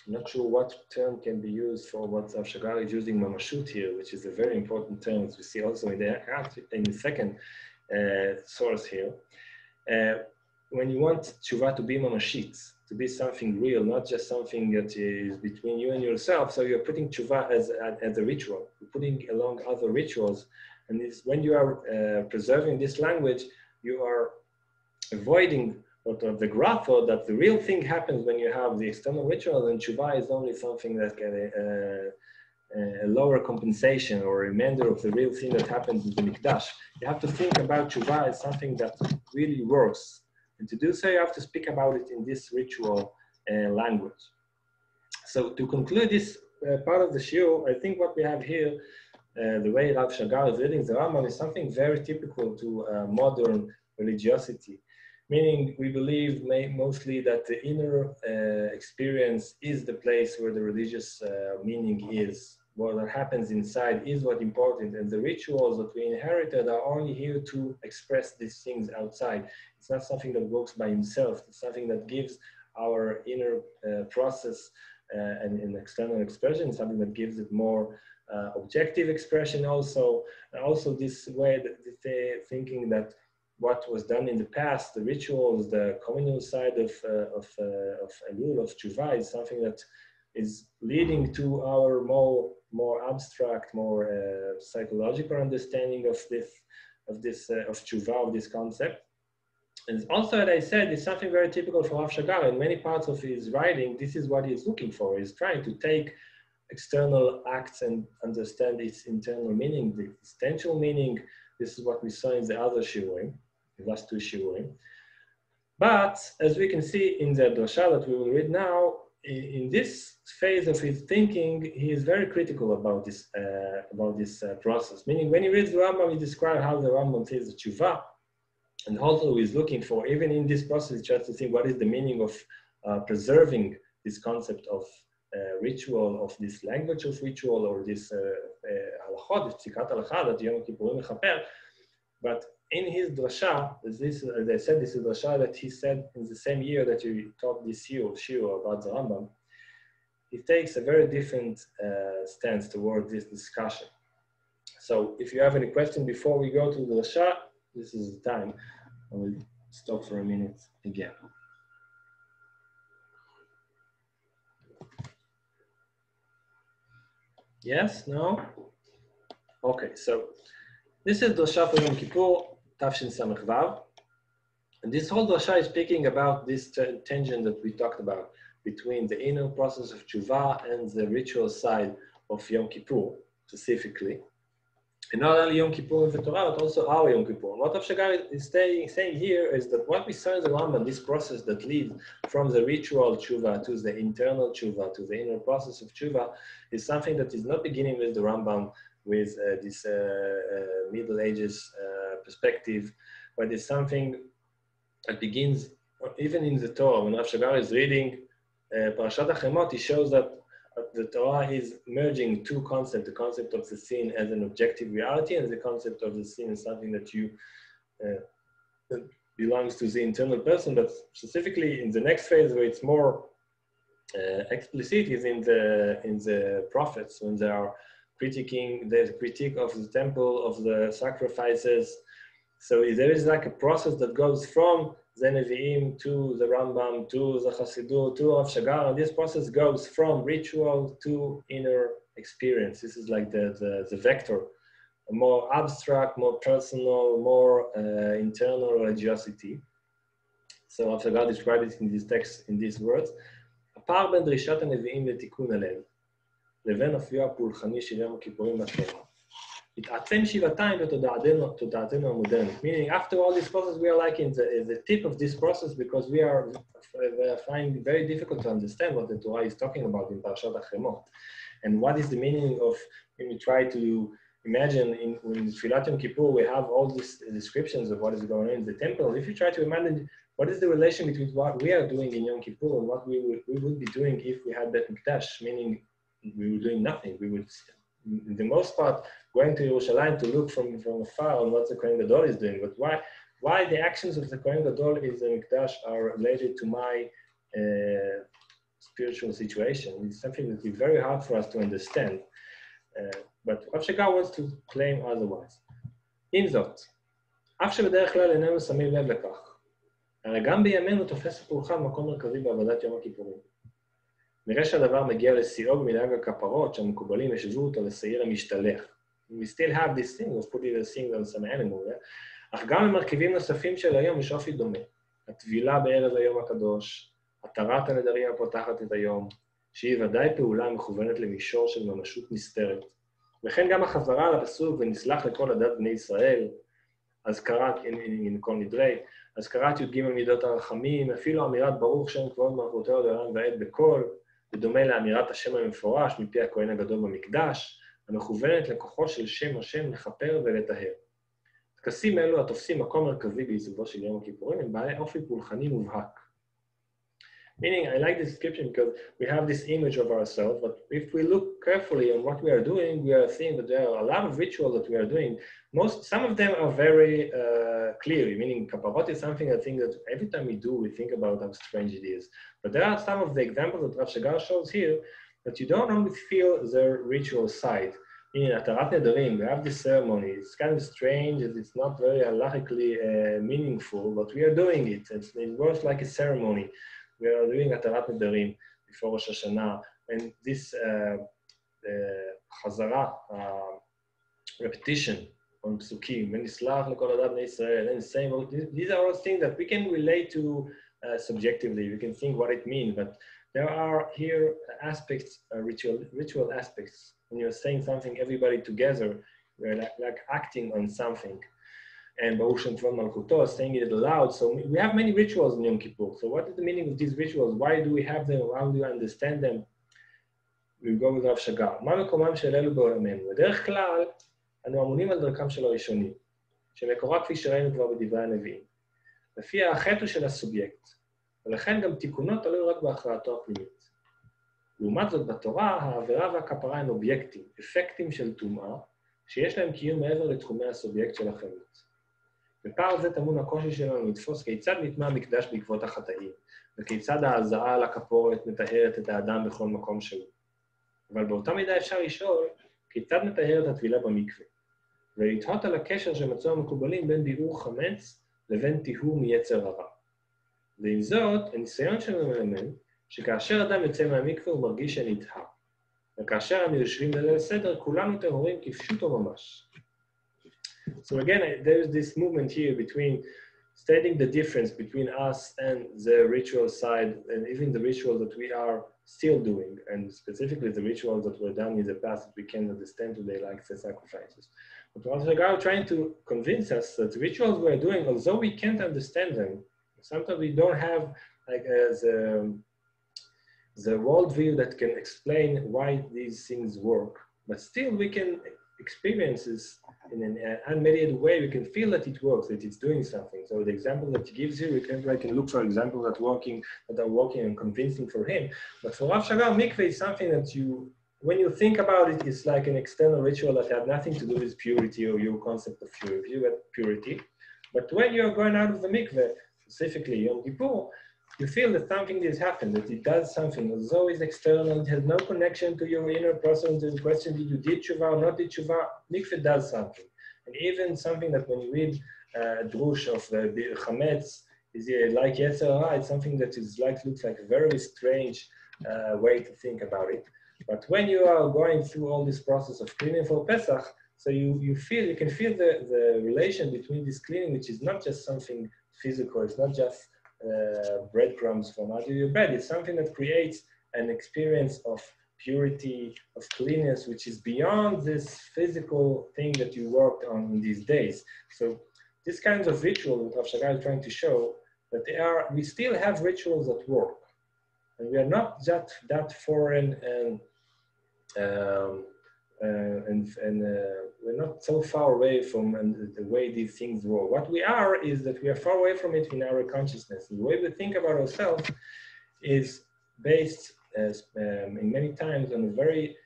I'm not sure what term can be used for what Rav Shagar is using mamashut here, which is a very important term, as we see also in the second. source here. When you want Teshuva to be mamashit, to be something real, not just something that is between you and yourself, so you're putting Teshuva as a ritual. You're putting along other rituals. And it's when you are preserving this language, you are avoiding the grapho that the real thing happens when you have the external ritual, and Teshuva is only something that can a lower compensation or a remainder of the real thing that happens in the Mikdash. You have to think about Teshuva as something that really works. And to do so, you have to speak about it in this ritual language. So to conclude this part of the shiur, I think what we have here, the way Rav Shagar is reading the Rambam, is something very typical to modern religiosity. Meaning, we believe mostly that the inner experience is the place where the religious meaning is. What happens inside is what's important, and the rituals that we inherited are only here to express these things outside. It's not something that works by himself. It's something that gives our inner process an external expression, something that gives it more objective expression also. And also this way, that thinking that what was done in the past, the rituals, the communal side of Elul, of Teshuva, is something that is leading to our more abstract, more psychological understanding of Teshuva, of this concept. And also, as I said, it's something very typical for Rav Shagar. In many parts of his writing, this is what he's looking for. He's trying to take external acts and understand its internal meaning, the existential meaning. This is what we saw in the other shiurim, the last two shiurim. But as we can see in the drasha that we will read now, in this phase of his thinking, he is very critical about this process. Meaning, when he reads the Rambam, he describes how the Rambam says the Teshuva, and also he's looking for, even in this process, he tries to think what is the meaning of preserving this concept of ritual, of this language of ritual, or this halachot, this psikat halacha that Yom Kippurim mechaper. But in his drasha, as I said, this is drasha that he said in the same year that he taught this shiur about the Rambam. He takes a very different stance toward this discussion. So if you have any question before we go to the drasha, this is the time. I will stop for a minute again. Yes? No? Okay, so this is drasha for Yom Kippur, Tafshin Samech Vav. And this whole drasha is speaking about this tension that we talked about between the inner process of Teshuva and the ritual side of Yom Kippur, specifically. And not only Yom Kippur in the Torah, but also our Yom Kippur. And what Rav Shagar is saying here is that what we saw in the Rambam, this process that leads from the ritual Teshuva to the internal Teshuva, to the inner process of Teshuva, is something that is not beginning with the Rambam, with this Middle Ages perspective, but it's something that begins even in the Torah. When Rav Shagar is reading Parashat Achemot, he shows that the Torah is merging two concepts, the concept of the sin as an objective reality, and the concept of the sin as something that that belongs to the internal person. But specifically in the next phase, where it's more explicit, is in the prophets, when they are critiquing the critique of the temple, of the sacrifices. So there is like a process that goes from the Nevi'im to the Rambam, to the Chassidut, to Rav Shagar, and this process goes from ritual to inner experience. This is like the vector, a more abstract, more personal, more internal religiosity. So Rav Shagar described it in this text, in these words. הפער בין דרישת הנביאים לתיקון הלב, לבין אופיו הפולחני של יום הכיפורים הטבע. התעצם שבעתיים בתודעתנו המודרנית. Meaning, after all this process, we are like in the tip of this process, because we are finding it very difficult to understand what the Torah is talking about in Parashat Achemot. And what is the meaning of, when we try to imagine in Tfilat Yom Kippur, we have all these descriptions of what is going on in the temple. If you try to imagine what is the relation between what we are doing in Yom Kippur and what we would be doing if we had Bet Mikdash, meaning we were doing nothing. We would, in the most part, going to Yerushalayim to look from afar on what the Kohen Gadol is doing. But why the actions of the Kohen Gadol in the Mikdash are related to my spiritual situation? It's something that is very hard for us to understand. But Rav Shagar wants to claim otherwise. In זאת, אף שבדרך כלל איננו שמים לב לכך. הרי גם בימינו תופס הפולחן מקום מרכזי בעבודת יום הכיפורים. נראה שהדבר מגיע לשיאו במנהג הכפרות שהמקובלים ישבו אותו לשעיר המשתלח. We still have this thing of putting the thing on some animal, אך גם למרכיבים נוספים של היום יש אופי דומה. הטבילה בערב היום הקדוש, התרת הנדרים הפותחת את היום, שהיא ודאי פעולה מכוונת למישור של ממשות נסתרת. וכן גם החזרה על הפסוק ונסלח לכל עדת בני ישראל, הזכרת, כל נדרי, הזכרת י"ג מידות הרחמים, אפילו אמירת ברוך שם כבוד מלכותו לעולם ועד בקול, בדומה לאמירת השם המפורש מפי הכהן הגדול במקדש, המכוונת לכוחו של שם השם לכפר ולטהר. טקסים אלו התופסים מקום מרכזי בעיצובו של יום הכיפורים הם בעלי אופי פולחני מובהק. Meaning, I like this description because we have this image of ourselves, but if we look carefully on what we are doing, we are seeing that there are a lot of rituals that we are doing. Some of them are very clear, meaning kaparot is something I think that every time we do, we think about how strange it is. But there are some of the examples that Rav Shagar shows here that you don't only feel the ritual side. In Atarat Nedarim, we have this ceremony. It's kind of strange, it's not very halachically meaningful, but we are doing it. It works like a ceremony. We are doing Atarat Nedarim before Rosh Hashanah, and this Chazara, repetition on Psukim, V'nislach l'kol adat bnei Yisrael, and same. These are all things that we can relate to subjectively. We can think what it means, but there are here aspects, ritual aspects. When you're saying something, everybody together, we're like acting on something. And Baruch Shem Tvon Malchuto, saying it aloud. So we have many rituals in Yom Kippur. So what is the meaning of these rituals? Why do we have them? How do we understand them? We go with Rav Shagar. מה מקומם של אלו בעולמנו? בדרך כלל, אנו אמונים על דרכם של הראשונים, שמקורה כפי שראינו כבר בדברי הנביאים. לפי החטא של הסובייקט, ולכן גם תיקונו תלוי רק בהכרעתו הפנימית. לעומת זאת, בתורה, העבירה והכפרה הם אובייקטים, אפקטים של טומאה, שיש להם קיום מעבר לתחומי הסובייקט של החירות. בפער זה טמון הקושי שלנו לתפוס כיצד נטמע המקדש בעקבות החטאים, וכיצד ההזעה על הכפורת מטהרת את האדם בכל מקום שהוא. אבל באותה מידה אפשר לשאול, כיצד מטהרת הטבילה במקווה, ולתהות על הקשר שמצאו המקובלים בין ביעור חמץ לבין טיהור מיצר הרע. ועם זאת, הניסיון שלנו מלמד, שכאשר אדם יוצא מהמקווה הוא מרגיש שנטהר, וכאשר אנו יושבים בליל סדר, כולנו טהורים כפשוטו ממש. So again, there is this movement here between stating the difference between us and the ritual side, and even the ritual that we are still doing, and specifically the rituals that were done in the past that we can understand today, like the sacrifices. But Rav Shagar is trying to convince us that the rituals we are doing, although we can't understand them, sometimes we don't have like the worldview that can explain why these things work, but still we can experience this in an unmediated way. We can feel that it works, that it's doing something. So the example that he gives here, I can look for examples that are working and convincing for him. But for Rav Shagar, mikveh is something that when you think about it, it's like an external ritual that has nothing to do with purity or your concept of purity. But when you're going out of the mikveh, specifically Yom Kippur, you feel that something has happened, that it does something. Although it's external, it has no connection to your inner person, to the question, did you did tshuva or not did tshuva, mikveh does something. And even something that when you read drush of the chametz, is like Yetzer Hara, it's something that looks like a very strange way to think about it. But when you are going through all this process of cleaning for Pesach, so you can feel the relation between this cleaning, which is not just something physical, it's not just breadcrumbs from under your bed. It's something that creates an experience of purity, of cleanness, which is beyond this physical thing that you worked on in these days. So this kind of ritual that Rav Shagar is trying to show that we still have rituals that work. And we are not just that foreign and we're not so far away from the way these things work. What we are is that we are far away from it in our consciousness. The way we think about ourselves is based in many times on a very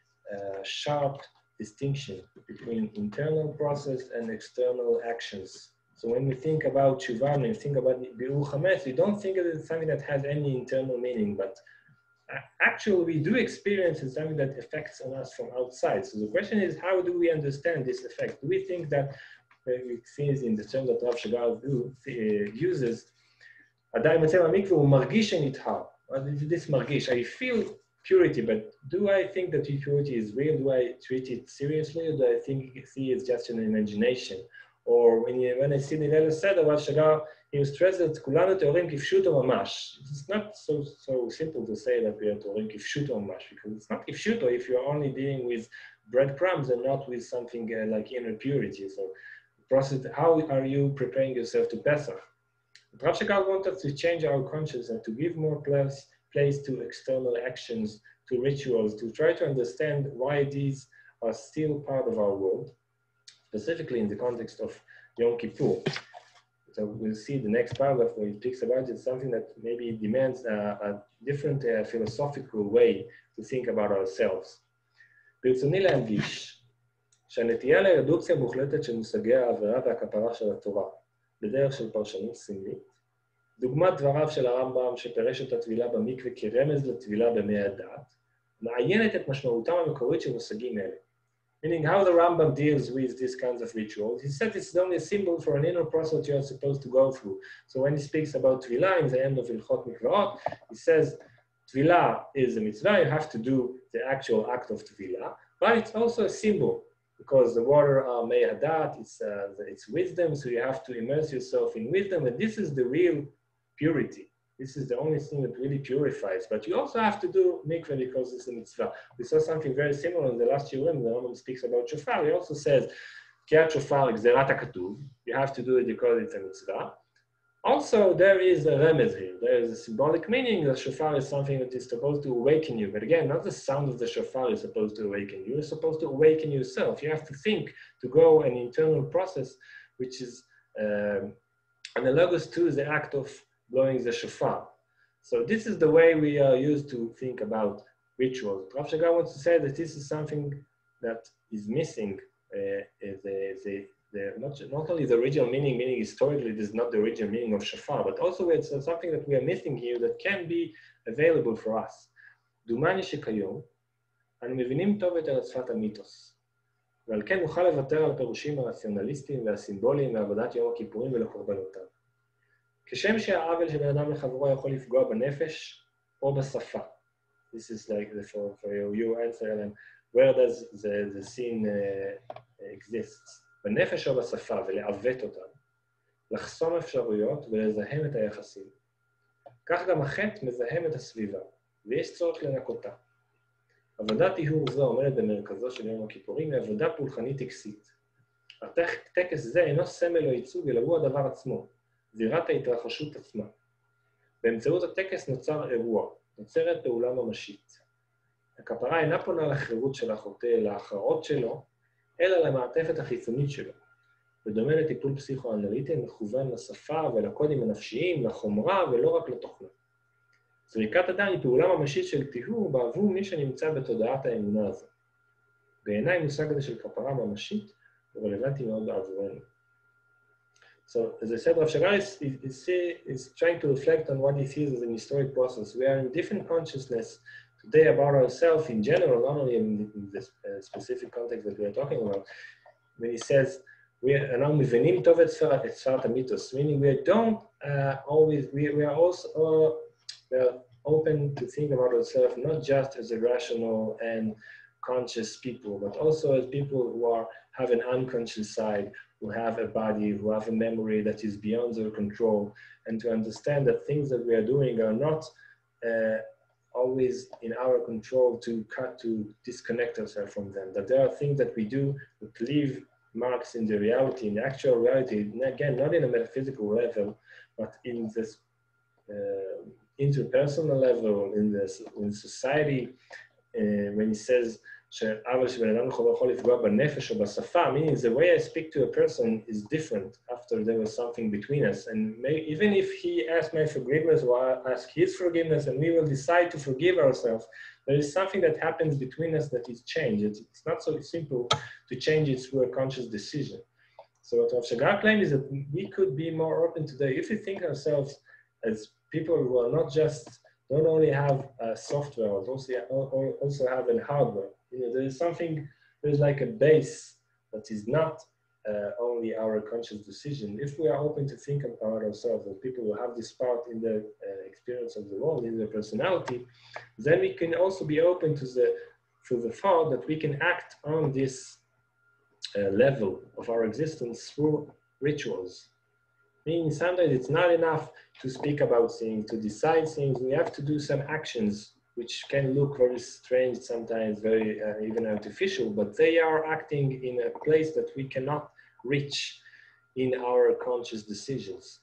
sharp distinction between internal process and external actions. So when we think about tshuva, when we think about bi'ur chametz, we don't think of it as something that has any internal meaning, but actually we do experience it as something that affects on us from outside. So the question is, how do we understand this effect? Do we think that we see it in the term that Rav Shagar uses, אדם יוצא מהמקווה, הוא מרגיש שנטהר. This מרגיש, I feel purity, but do I think that purity is real? Do I treat it seriously, or do I see it's just an imagination? Or when I see the Elul Seder, Rav Shagar, he was stressed that כולנו טהורים כפשוטו ממש. It's not so simple to say that we are טהורים כפשוטו ממש, because it's not כפשוטו if you're only dealing with breadcrumbs and not with something like inner purity. So, process, how are you preparing yourself to Pesach? Rav Shagar wants us to change our conscience and to give more place to external actions, to rituals, to try to understand why these are still part of our world, specifically in the context of Yom Kippur. So we'll see the next paragraph where he speaks about it, something that maybe demands a different philosophical way to think about ourselves. ברצוני להדגיש שהנטייה לרדוקציה מוחלטת של מושגי העבירה והכפרה של התורה, בדרך של פרשנות סמלית, דוגמת דבריו של הרמב"ם שפירש את הטבילה במקווה כרמז לטבילה במי הדת, מעיינת את משמעותם המקורית של מושגים אלה. Meaning how the Rambam deals with these kinds of rituals. He said it's only a symbol for an inner process you are supposed to go through. So when he speaks about Tvila in the end of Ilchot Mikvaot, he says Tvila is a mitzvah, you have to do the actual act of Tvila, but it's also a symbol because the water are Mei Hadat, it's wisdom, so you have to immerse yourself in wisdom, and this is the real purity. This is the only thing that really purifies. But you also have to do mikveh because it's a mitzvah. We saw something very similar in the last shiur. The Rambam speaks about shofar. He also says, Kiat shofar gzerat hakatuv. You have to do it because it's a mitzvah. Also, there is a remez here. There is a symbolic meaning that shofar is something that is supposed to awaken you. But again, not the sound of the shofar is supposed to awaken you. You're supposed to awaken yourself. You have to think, to go an internal process, which is analogous to the act of blowing the shofar. So this is the way we are used to think about rituals. Rav Shagar wants to say that this is something that is missing not only the original meaning historically this is not the original meaning of shofar, but also it's something that we are missing here that can be available for us. דומני שכיום, אנו מבינים טוב יותר את שפת המיתוס, ועל כן נוכל לוותר על הפירושים הרציונליסטיים והסימבוליים לעבודת יום הכיפורים ולקורבנותיו. כשם שהעוול של אדם לחברו יכול לפגוע בנפש או בשפה. This is like for you answer, Ellen. Where does the sin exist? בנפש או בשפה, ולעוות אותם. לחסום אפשרויות ולזהם את היחסים. כך גם החטא מזהם את הסביבה, ויש צורך לנקותה. עבודת טיהור זו עומדת במרכזו של יום הכיפורים, היא עבודה פולחנית טקסית. הטקס זה אינו סמל או ייצוג, אלא הוא הדבר עצמו. זירת ההתרחשות עצמה. באמצעות הטקס נוצר אירוע, נוצרת פעולה ממשית. הכפרה אינה פונה לחירות של החוטא, להכרעות שלו, אלא למעטפת החיצונית שלו. בדומה לטיפול פסיכואנליטי מכוון לשפה ולקודים הנפשיים, לחומרה ולא רק לתוכנה. זריקת הדם היא פעולה ממשית של טיהור בעבור מי שנמצא בתודעת האמונה הזו. בעיניי מושג הזה של כפרה ממשית הוא רלוונטי מאוד בעבורנו. So, as I said, Rav Shagar is trying to reflect on what he sees as an historic process. We are in different consciousness today about ourselves in general, not only in this specific context that we are talking about. When he says, we are מבינים טוב את שפת המיתוס, meaning we don't always, we are also we are open to think about ourselves not just as a rational and conscious people, but also as people who have an unconscious side, who have a body, who have a memory that is beyond their control, and to understand that things that we are doing are not always in our control to disconnect ourselves from them, that there are things that we do that leave marks in the reality, in the actual reality, again, not in a metaphysical level, but in this interpersonal level, in society, when he says, שעוול שבן אדם יכול לפגוע בנפש או בשפה, meaning the way I speak to a person is different after there was something between us. And even if he asks my forgiveness or I ask his forgiveness and we will decide to forgive ourselves, there is something that happens between us that is changed. It's not so simple to change it through a conscious decision. So what Rav Shagar claimed is that we could be more open today if we think ourselves as people who are don't only have software, but also have a hardware. You know, there's like a base that is not only our conscious decision. If we are open to think about ourselves, and people will have this part in the experience of the world, in their personality, then we can also be open to the thought that we can act on this level of our existence through rituals. Meaning sometimes it's not enough to speak about things, to decide things. We have to do some actions which can look very strange, sometimes very even artificial, but they are acting in a place that we cannot reach in our conscious decisions.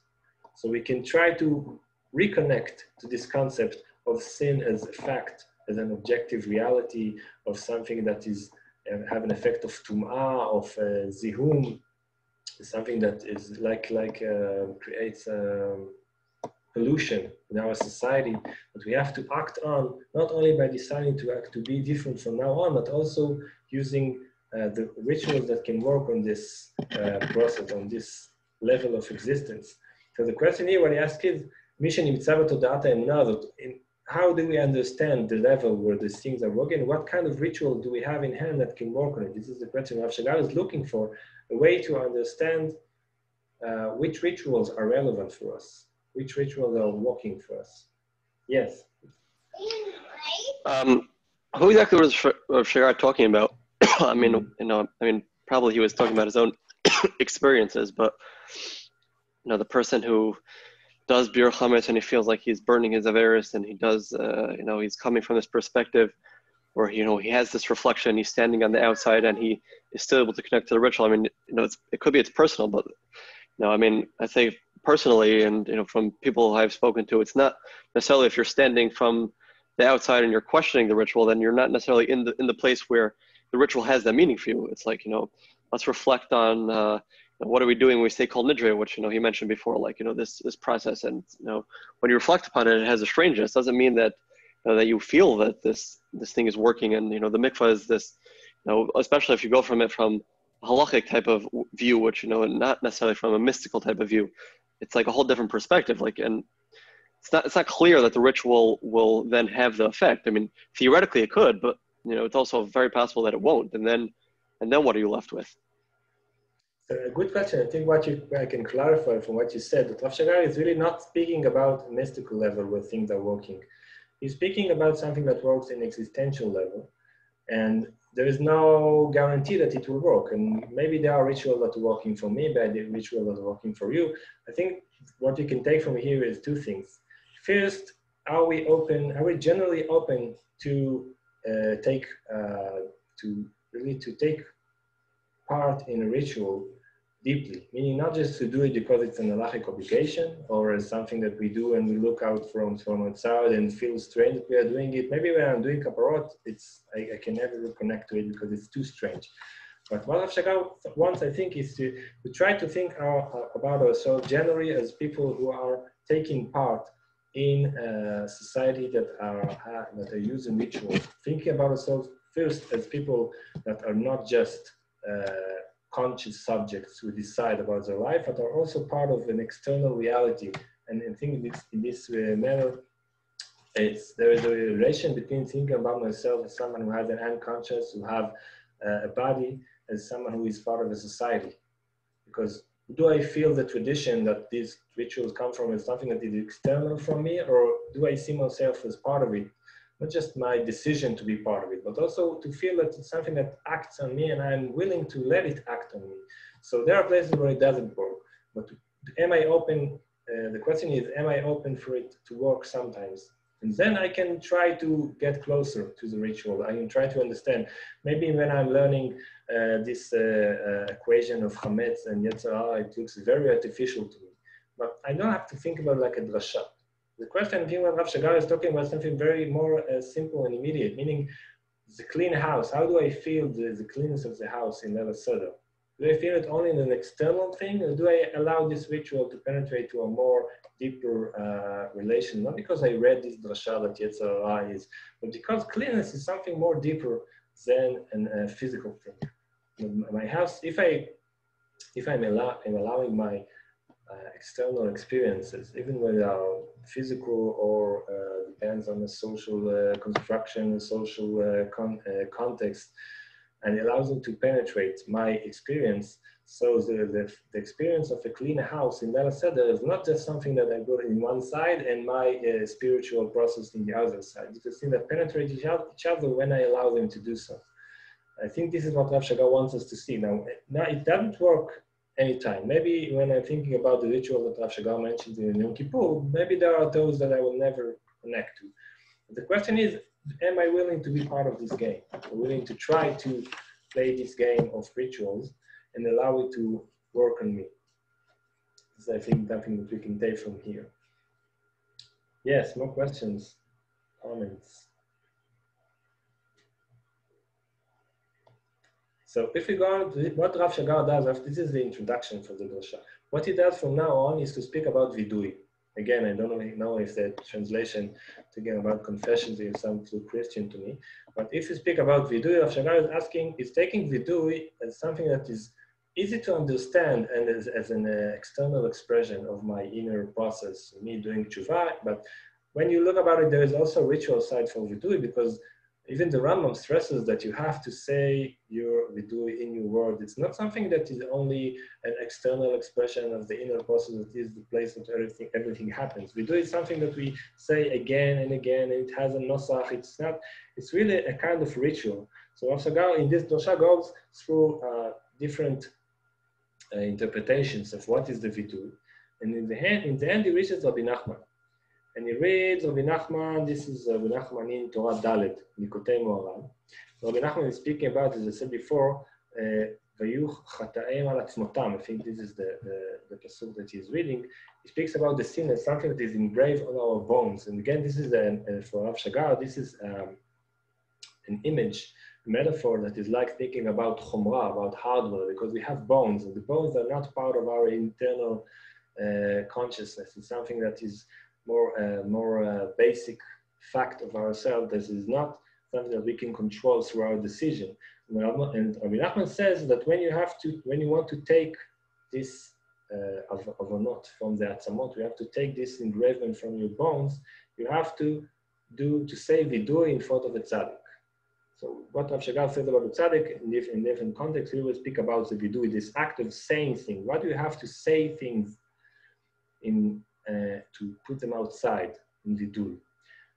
So we can try to reconnect to this concept of sin as a fact, as an objective reality, of something that is have an effect of tum'ah, of zihum, something that is creates pollution in our society, that we have to act on, not only by deciding to act to be different from now on, but also using the rituals that can work on this process, on this level of existence. So the question here, what I ask is, how do we understand the level where these things are working? What kind of ritual do we have in hand that can work on it? This is the question Rav Shagar is looking for, a way to understand which rituals are relevant for us, which rituals are working for us. Yes. Who exactly was Rav Shagar talking about? I mean, probably he was talking about his own experiences, but the person who does Bir Chametz and he feels like he's burning his Averis, and he does, he's coming from this perspective where, he has this reflection, he's standing on the outside and he is still able to connect to the ritual. I mean, it could be it's personal, but I think personally, and, from people I've spoken to, it's not necessarily if you're standing from the outside and you're questioning the ritual, then you're not necessarily in the place where the ritual has that meaning for you. It's like, let's reflect on, what are we doing when we say Kol Nidre, which, he mentioned before, like, this process. And, when you reflect upon it, it has a strangeness. It doesn't mean that, that you feel that this thing is working. And, the mikvah is this, especially if you go from a halachic type of view, which, not necessarily from a mystical type of view, it's like a whole different perspective. Like, and it's not clear that the ritual will then have the effect. I mean, theoretically it could, but, it's also very possible that it won't. And then what are you left with? A good question. I think I can clarify from what you said, that Rav Shagar is really not speaking about a mystical level where things are working. He's speaking about something that works in existential level, and there is no guarantee that it will work. And maybe there are rituals that are working for me, but the rituals that are working for you. I think what you can take from here is two things. First, are we generally open to take part in a ritual deeply, meaning not just to do it because it's an halachic obligation or as something that we do and we look out from outside and feel strange that we are doing it. Maybe when I'm doing kaparot, I can never connect to it because it's too strange. But what Rav Shagar wants, I think, is to try to think about ourselves generally as people who are taking part in a society that are using rituals, thinking about ourselves first as people that are not just conscious subjects who decide about their life, but are also part of an external reality. And I think in this manner, there is a relation between thinking about myself as someone who has an unconscious, who have a body, as someone who is part of a society. Because do I feel the tradition that these rituals come from as something that is external from me, or do I see myself as part of it? Not just my decision to be part of it, but also to feel that it's something that acts on me and I'm willing to let it act on me. So there are places where it doesn't work, but am I open? The question is, am I open for it to work sometimes? And then I can try to get closer to the ritual. I can try to understand. Maybe when I'm learning this equation of Chametz and Yetzer Hara, it looks very artificial to me. But I don't have to think about it like a drasha. The question here when Rav Shagar is talking about something very more simple and immediate, meaning the clean house. How do I feel the cleanness of the house in Leil Seder? Do I feel it only in an external thing, or do I allow this ritual to penetrate to a more deeper relation? Not because I read this drasha that Yetzer Hara is, but because cleanness is something more deeper than a physical thing. My house, if I'm allowing my external experiences, even when they are physical or depends on the social construction, social context, and allows them to penetrate my experience, So the experience of a clean house in Mela Seder is not just something that I put in one side and my spiritual process in the other side. It's a thing that penetrate each other when I allow them to do so. I think this is what Rav Shagar wants us to see. Now it doesn't work anytime. Maybe when I'm thinking about the ritual that Rav Shagar mentioned in Yom Kippur, maybe there are those that I will never connect to. But the question is, am I willing to be part of this game? Am I willing to try to play this game of rituals and allow it to work on me? This is, I think, something that we can take from here. Yes, more questions, comments. So if we go on to what Rav Shagar does, this is the introduction for the drasha. What he does from now on is to speak about vidui. Again, I don't know if the translation talking about confessions is sounds too Christian to me. But if you speak about vidui, Rav Shagar is asking, is taking vidui as something that is easy to understand and as an external expression of my inner process, me doing tshuva. But when you look about it, there is also a ritual side for vidui, because even the Rambam stresses that you have to say your vidui in your word. It's not something that is only an external expression of the inner process that is the place that everything happens. Vidui is something that we say again and again, and it has a nosach. It's really a kind of ritual. So Rav Shagar in this drasha goes through different interpretations of what is the vidui. And in the end, he reaches Rabbi Nachman. And he reads Rabbi Nachman, this is Rabbi Nachman in Torah Dalet, Likutei Moharan. Rabbi Nachman is speaking about, as I said before, Vayuch Chataim al Atzmotam. I think this is the pasuk that he is reading. He speaks about the sin as something that is engraved on our bones. And again, this is for Rav Shagar, this is an image, a metaphor that is like thinking about chomra, about hardware, because we have bones, and the bones are not part of our internal consciousness. It's something that is more basic fact of ourselves. This is not something that we can control through our decision. And Rabbi Nachman says that when you want to take this avonot from the atzamot, you have to take this engraving from your bones. You have to say vidui in front of a tzaddik. So what Rav Shagar says about the tzaddik in different contexts, we will speak about the vidui, this act of saying things. What do you have to say things in? To put them outside in vidui.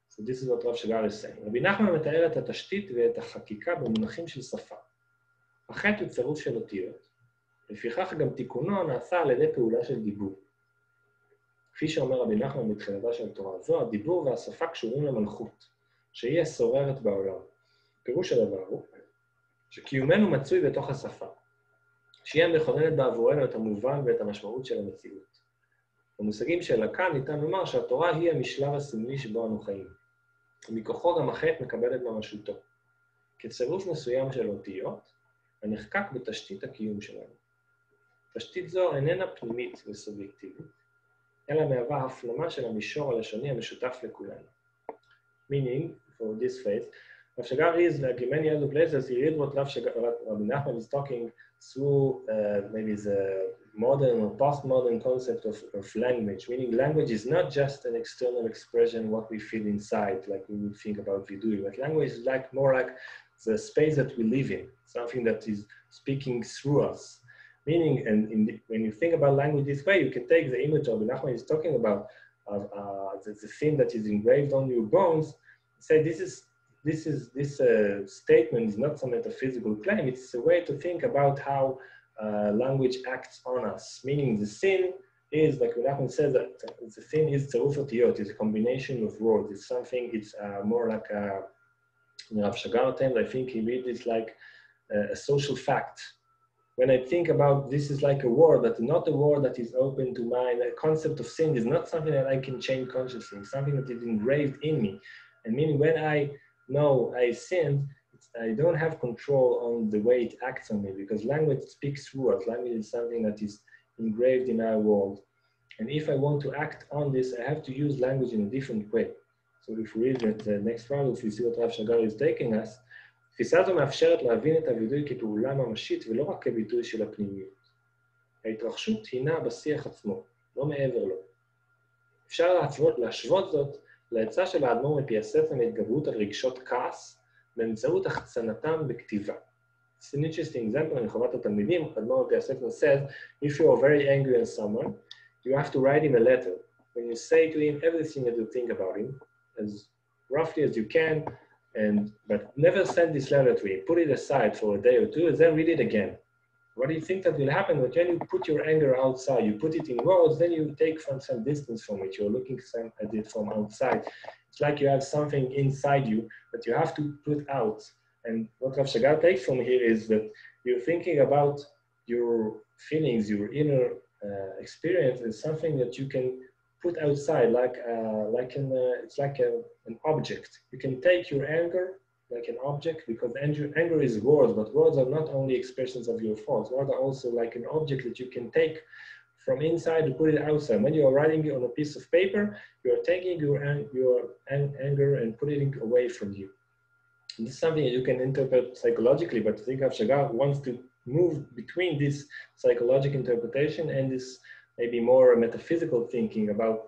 So this is what Rav Shagar is saying. רבי נחמן מתאר את התשתית ואת החקיקה במונחים של שפה. החטא הוא צירוף של אותיות, לפיכך גם תיקונו נעשה על ידי פעולה של דיבור. כפי שאומר רבי נחמן בתחילתה של תורה זו, הדיבור והשפה קשורים למלכות, שהיא השוררת בעולם. פירוש הדבר הוא שקיומנו מצוי בתוך השפה, שהיא המכוננת בעבורנו את המובן ואת המשמעות של המציאות. במושגים של כאן ניתן לומר שהתורה היא המשלב הסמלי שבו אנו חיים. ומכוחו גם החטא מקבל את ממשותו, כצירוף מסוים של אותיות, הנחקק בתשתית הקיום שלנו. תשתית זו איננה פנימית וסובייקטיבית, אלא מהווה הפנמה של המישור הלשוני המשותף לכולנו. Meaning, for this phrase, Rav Shagar is, like in many other places, he read what Rabbi Nachman is talking through maybe the modern or postmodern concept of language, meaning language is not just an external expression, what we feel inside, like we would think about vidui, but language is more like the space that we live in, something that is speaking through us. Meaning, and when you think about language this way, you can take the image of Rabbi Nachman is talking about, the thing that is engraved on your bones, say this statement is not some metaphysical claim, it's a way to think about how language acts on us, meaning the sin is, like Nachman says, that the sin is tzaruf otiyot, it's a combination of words, it's something, it's more like Rav Shagar terms, I think he reads it like a social fact. When I think about this is like a word, but not a word that is open to mine, the concept of sin is not something that I can change consciously, it's something that is engraved in me. And meaning when I know I sinned, I don't have control on the way it acts on me, because language speaks through us. Language is something that is engraved in our world. And if I want to act on this, I have to use language in a different way. So if we read the next one, if we see what Rav Shagar is taking us, תפיסה זו מאפשרת להבין את הווידוי כפעולה ממשית ולא רק כביטוי של הפנימיות. ההתרחשות הינה בשיח עצמו, לא מעבר לו. אפשר להשוות זאת לעצה של האדמו"ר מפי הספר מהתגברות על רגשות כעס, באמצעות החצנתם בכתיבה. It's an interesting example in Chovat HaTalmidim. Admor Piasek says, if you are very angry on someone, you have to write him a letter. When you say to him everything that you think about him, as roughly as you can, but never send this letter to him. Put it aside for a day or two, and then read it again. What do you think that will happen? When you put your anger outside, you put it in words, then you take from some distance from it. You're looking at it from outside. It's like you have something inside you that you have to put out. And what Rav Shagar takes from here is that you're thinking about your feelings, your inner experience, is something that you can put outside, it's like an object. You can take your anger like an object, because anger is words, but words are not only expressions of your thoughts. Words are also like an object that you can take from inside to put it outside. When you are writing it on a piece of paper, you are taking your anger and putting it away from you. And this is something that you can interpret psychologically, but I think Rav Shagar wants to move between this psychological interpretation and this maybe more metaphysical thinking about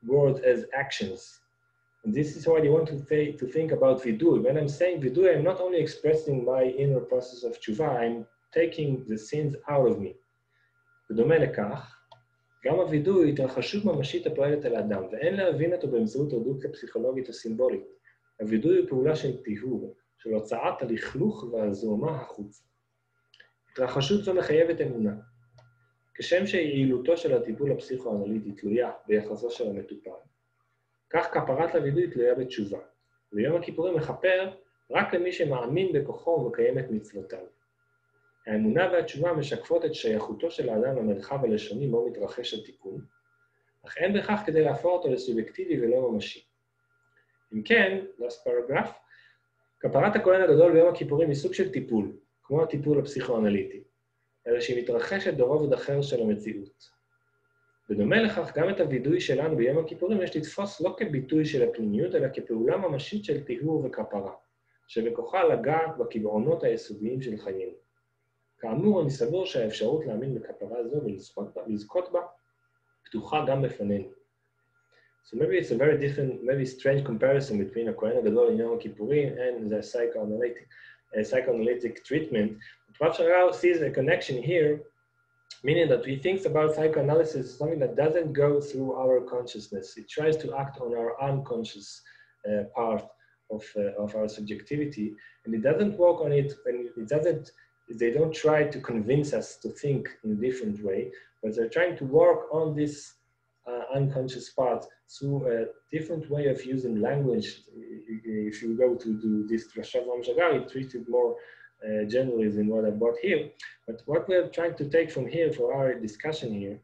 words as actions. And this is what you want to think about vidui. When I'm saying vidui, I'm not only expressing my inner process of tshuva, I'm taking the sins out of me. בדומה לכך, גם הווידוי הוא התרחשות ממשית הפועלת על האדם, ואין להבין אותו באמצעות רדוקציה פסיכולוגית או סימבולית. הווידוי הוא פעולה של טיהור, של הוצאת הלכלוך והזוהמה החוצה. התרחשות זו מחייבת אמונה. כשם שיעילותו של הטיפול הפסיכואנליטי תלויה ביחסו של המטופל, כך כפרת לווידוי תלויה בתשובה. ויום הכיפורים מכפר רק למי שמאמין בכוחו ומקיים את מצוותיו. האמונה והתשובה משקפות את שייכותו של האדם למרחב הלשוני בו מתרחש התיקון, אך אין בכך כדי להפוך אותו לסובייקטיבי ולא ממשי. אם כן, last paragraph, כפרת הכהן הגדול ביום הכיפורים היא סוג של טיפול, כמו הטיפול הפסיכואנליטי, אלא שהיא מתרחשת ברובד אחר של המציאות. בדומה לכך, גם את הווידוי שלנו ביום הכיפורים יש לתפוס לא כביטוי של הפנימיות, אלא כפעולה ממשית של טיהור וכפרה, שבכוחה לגעת בקבעונות היסודיים של חיינו. כאמור, אני סבור שהאפשרות להאמין בכפרה זו ולזכות בה פתוחה גם בפנינו. So maybe it's a very different, maybe strange comparison between a Kohen Gadol in Yom Kippurim and the psychoanalytic treatment. But Rav Shagar sees a connection here, meaning that he thinks about psychoanalysis as something that doesn't go through our consciousness. It tries to act on our unconscious part of our subjectivity, and it doesn't work on it, and they don't try to convince us to think in a different way, but they're trying to work on this unconscious part through a different way of using language. If you go to do this Rav Shagar, he treated more generally than what I brought here. But what we're trying to take from here for our discussion here,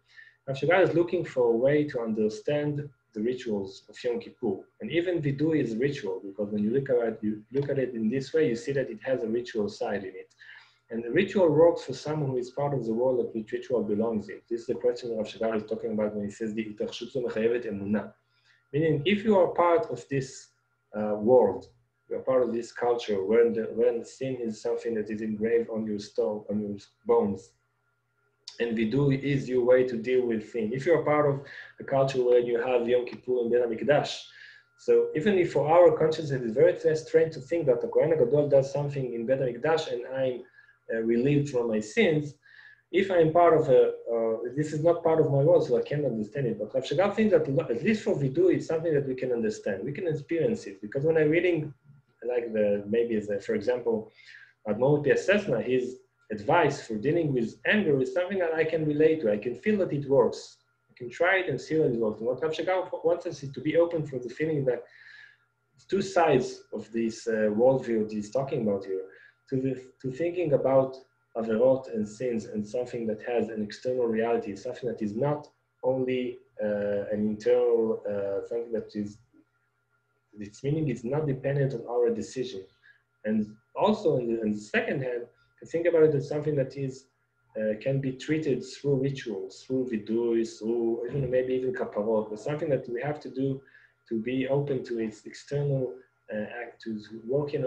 Rav Shagar is looking for a way to understand the rituals of Yom Kippur. And even vidui is ritual, because when you look at it in this way, you see that it has a ritual side in it. And the ritual works for someone who is part of the world that which ritual belongs in. This is the question Rav Shagar is talking about when he says the התרחשות זו מחייבת אמונה. Meaning, if you are part of this world, you are part of this culture when sin is something that is engraved on your stone, on your bones, and vidui is your way to deal with sin. If you are part of a culture where you have Yom Kippur and Bet HaMikdash, so even if for our consciousness it is very strange to think that the Kohen Gadol does something in Bet HaMikdash and I'm relieved from my sins, if I'm part of this is not part of my world, so I can't understand it. But Rav Shagar thinks that at least for vidui, it's something that we can understand. We can experience it, because when I'm reading, like for example, Admor Piasek, his advice for dealing with anger is something that I can relate to. I can feel that it works. I can try it and see that it works. And what Rav Shagar wants us is to be open for the feeling that two sides of this worldview that he's talking about here, to thinking about averot and sins and something that has an external reality, something that is not only an internal, something that is, its meaning is not dependent on our decision. And also on the second hand, to think about it as something that is can be treated through rituals, through vidui, through maybe even kaparot, but something that we have to do to be open to its external act, to work in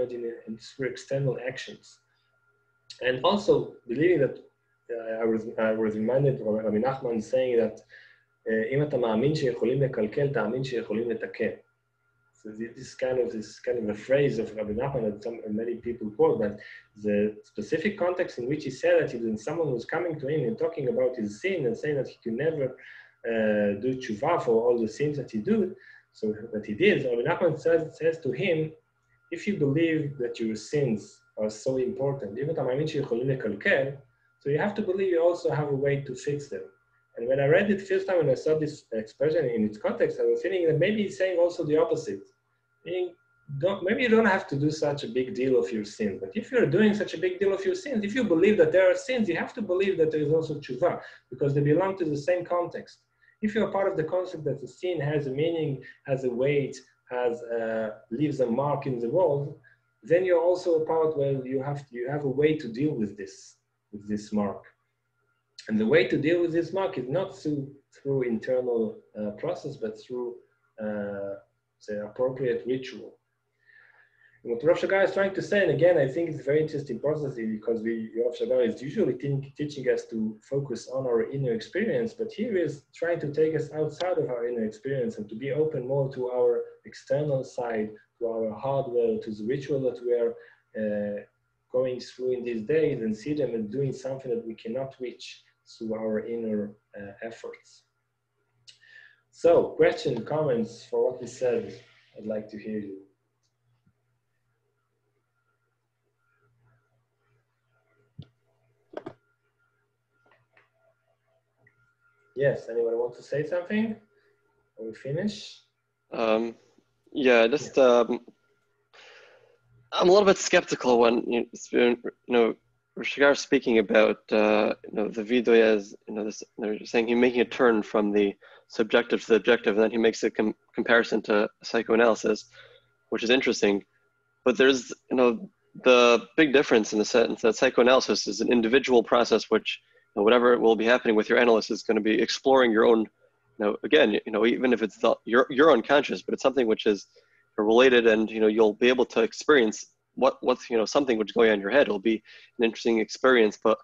through external actions. And also believing that, I was reminded of Rabbi Nachman saying that אם אתה מאמין שיכולים לקלקל, תאמין שיכולים לתקן. So this kind of a phrase of Rabbi Nachman that many people quote, but the specific context in which he said that when someone was coming to him and talking about his sin and saying that he could never do tshuva for all the sins that he did, so that he did, Rabbi Nachman says to him, if you believe that your sins are so important, so you have to believe you also have a way to fix them. And when I read it first time and I saw this expression in its context, I was thinking that maybe he's saying also the opposite. Meaning, maybe you don't have to do such a big deal of your sins, but if you're doing such a big deal of your sins, if you believe that there are sins, you have to believe that there is also tshuva, because they belong to the same context. If you're part of the concept that the sin has a meaning, has a weight, leaves a mark in the world, then you're also a part where you have a way to deal with this mark. And the way to deal with this mark is not through internal process, but through the appropriate ritual. And what Rav Shagar is trying to say, and again, I think it's a very interesting process because Rav Shagar is usually teaching us to focus on our inner experience, but here is trying to take us outside of our inner experience and to be open more to our external side, to our hardware, to the ritual that we are going through in these days, and see them as doing something that we cannot reach through our inner efforts. So, questions, comments for what we said? I'd like to hear you. Yes, anyone want to say something? Are we finish? Yeah, just I'm a little bit skeptical when Rav Shagar speaking about the vidoy as they're saying he's making a turn from the subjective to the objective, and then he makes a comparison to psychoanalysis, which is interesting. But there's the big difference in the sense that psychoanalysis is an individual process, which whatever will be happening with your analyst is going to be exploring your own. Again, even if it's you're unconscious, but it's something which is related, and you'll be able to experience what's something which is going on in your head. It'll be an interesting experience, but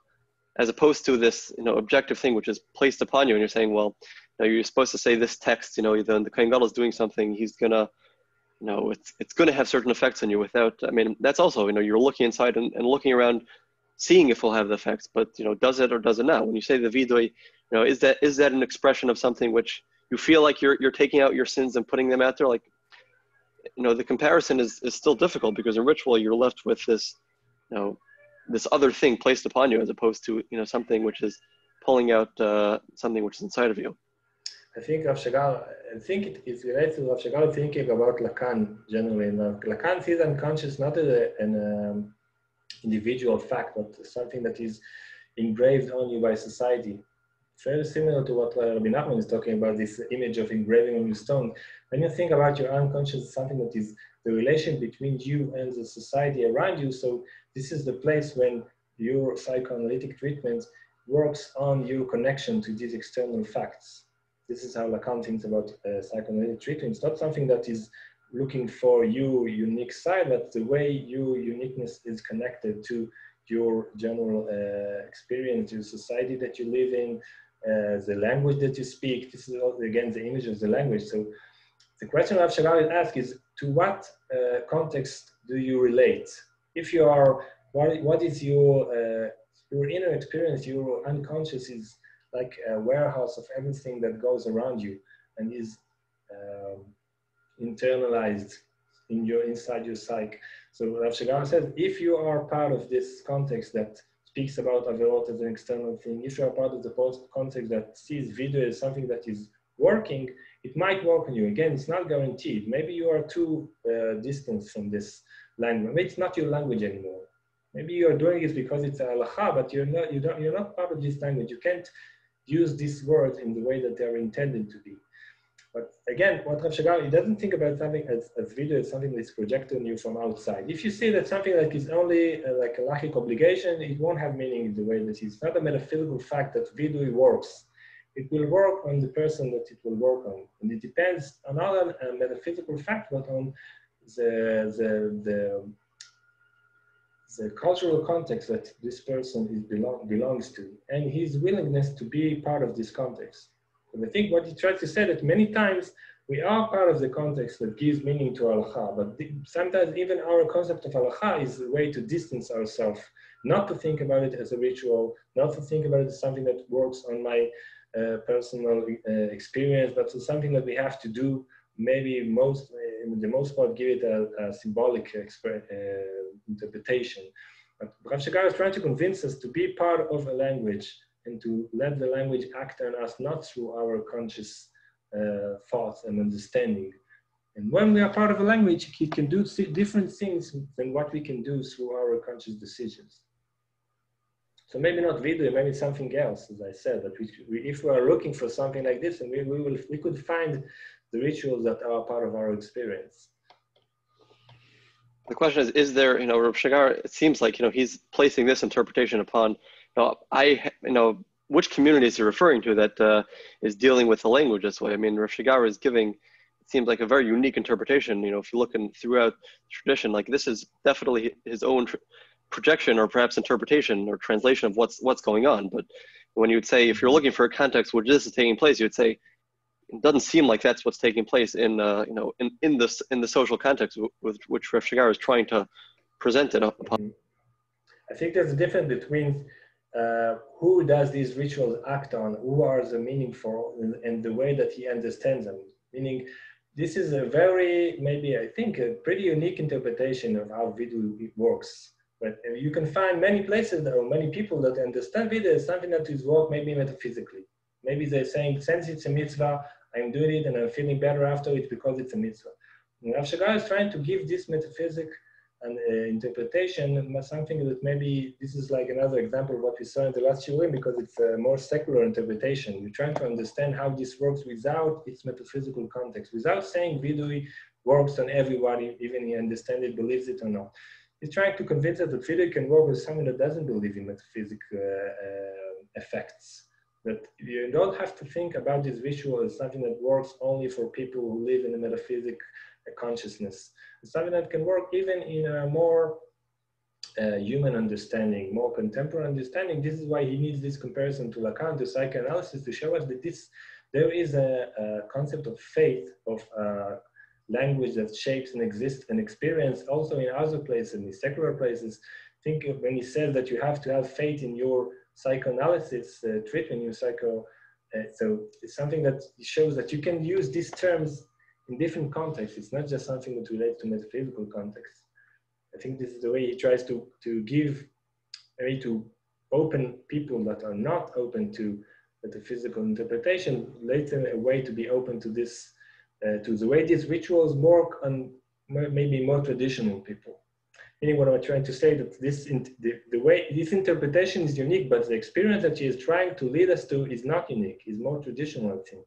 as opposed to this objective thing which is placed upon you, and you're saying, well, you're supposed to say this text, either the Kohen Gadol is doing something, he's gonna, it's gonna have certain effects on you. Without, that's also, you're looking inside and looking around, seeing if it'll have the effects, but does it or does it not? When you say the vidoy, is that an expression of something which you feel like you're taking out your sins and putting them out there? Like, the comparison is still difficult, because in ritual you're left with this, this other thing placed upon you, as opposed to something which is pulling out something which is inside of you. I think Rav Shagar, it relates to Rav Shagar thinking about Lacan generally. Now, Lacan sees unconscious not as an individual fact, but something that is engraved on you by society. Very similar to what Rabbi Nachman is talking about, this image of engraving on your stone. When you think about your unconscious, something that is the relation between you and the society around you. So this is the place when your psychoanalytic treatment works on your connection to these external facts. This is how Lacan thinks about psychoanalytic treatment. It's not something that is looking for your unique side, but the way your uniqueness is connected to your general experience, your society that you live in, the language that you speak. This is again the image of the language. So the question Rav Shagar will ask is, to what context do you relate? If you are, what is your inner experience? Your unconscious is like a warehouse of everything that goes around you and is internalized inside your psyche. So Rav Shagar says, if you are part of this context that speaks about Averot as an external thing, if you are part of the context that sees video as something that is working, it might work on you. Again, it's not guaranteed. Maybe you are too distant from this language. Maybe it's not your language anymore. Maybe you are doing it because it's a halacha, but you're not part of this language. You can't use these words in the way that they're intended to be. But again, what Rav Shagar, he doesn't think about something as video as something that's projected on you from outside. If you see that something like is only like a halachic obligation, it won't have meaning in the way that it's not a metaphysical fact that video works. It will work on the person that it will work on. And it depends on not on a metaphysical fact, but on the cultural context that this person belongs to, and his willingness to be part of this context. And I think what he tries to say that many times we are part of the context that gives meaning to halacha, but sometimes even our concept of halacha is a way to distance ourselves, not to think about it as a ritual, not to think about it as something that works on my personal experience, but it's something that we have to do. Maybe in the most part, give it a symbolic interpretation. But Rav Shagar is trying to convince us to be part of a language and to let the language act on us, not through our conscious thoughts and understanding. And when we are part of a language, it can do different things than what we can do through our conscious decisions. So maybe not video, maybe something else, as I said, but if we are looking for something like this, and we could find the rituals that are part of our experience. The question is there, Rav Shagar, it seems like, he's placing this interpretation upon, which community is he referring to that is dealing with the language this way? I mean, Rav Shagar is giving, it seems like a very unique interpretation. If you're looking throughout tradition, like this is definitely his own projection or perhaps interpretation or translation of what's going on. But when you would say, if you're looking for a context where this is taking place, you would say, it doesn't seem like that's what's taking place in the social context with which Rav Shagar is trying to present it upon. I think there's a difference between who does these rituals act on, who are the meaningful, and the way that he understands them. Meaning, this is a very, maybe I think, a pretty unique interpretation of how Vidu works. But you can find many places or many people that understand Vidu as something that is work maybe metaphysically. Maybe they're saying, since it's a mitzvah, I'm doing it and I'm feeling better after it because it's a mitzvah. And Rav Shagar is trying to give this metaphysic and interpretation, something that maybe this is like another example of what we saw in the last shiur, because it's a more secular interpretation. We're trying to understand how this works without its metaphysical context, without saying Vidui works on everybody, even he understands it, believes it or not. He's trying to convince us that Vidui can work with someone that doesn't believe in metaphysical effects. That you don't have to think about this ritual as something that works only for people who live in a metaphysic consciousness. It's something that can work even in a more human understanding, more contemporary understanding. This is why he needs this comparison to Lacan, to psychoanalysis, to show us that there is a concept of faith, of language that shapes and exists and experience also in other places, in secular places. Think of when he says that you have to have faith in your psychoanalysis treatment, so it's something that shows that you can use these terms in different contexts. It's not just something that relates to metaphysical context. I think this is the way he tries to give, maybe to open people that are not open to metaphysical interpretation, later a way to be open to this, to the way these rituals work on maybe more traditional people. Meaning what I'm trying to say, that the way this interpretation is unique, but the experience that he is trying to lead us to is not unique, is more traditional, I think.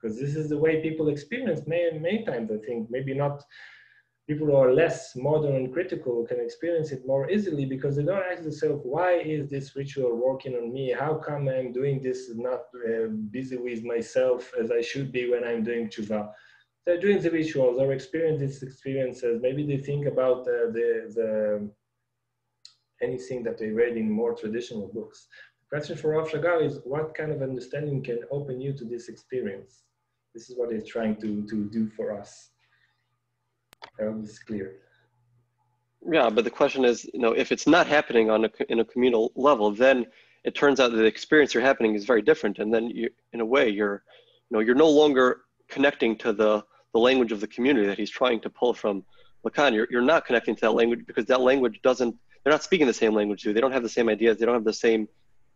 Because this is the way people experience many times, I think. Maybe not people who are less modern and critical can experience it more easily because they don't ask themselves, why is this ritual working on me? How come I'm doing this, not busy with myself as I should be when I'm doing tshuva? They're doing the rituals or experience these experiences. Maybe they think about anything that they read in more traditional books. The question for Rav Shagar is, what kind of understanding can open you to this experience? This is what he's trying to do for us. I hope this is clear. Yeah, but the question is, if it's not happening in a communal level, then it turns out that the experience you're happening is very different, and then in a way you're no longer connecting to the language of the community that he's trying to pull from Lacan. You're not connecting to that language because that language they're not speaking the same language to you. They don't have the same ideas. They don't have the same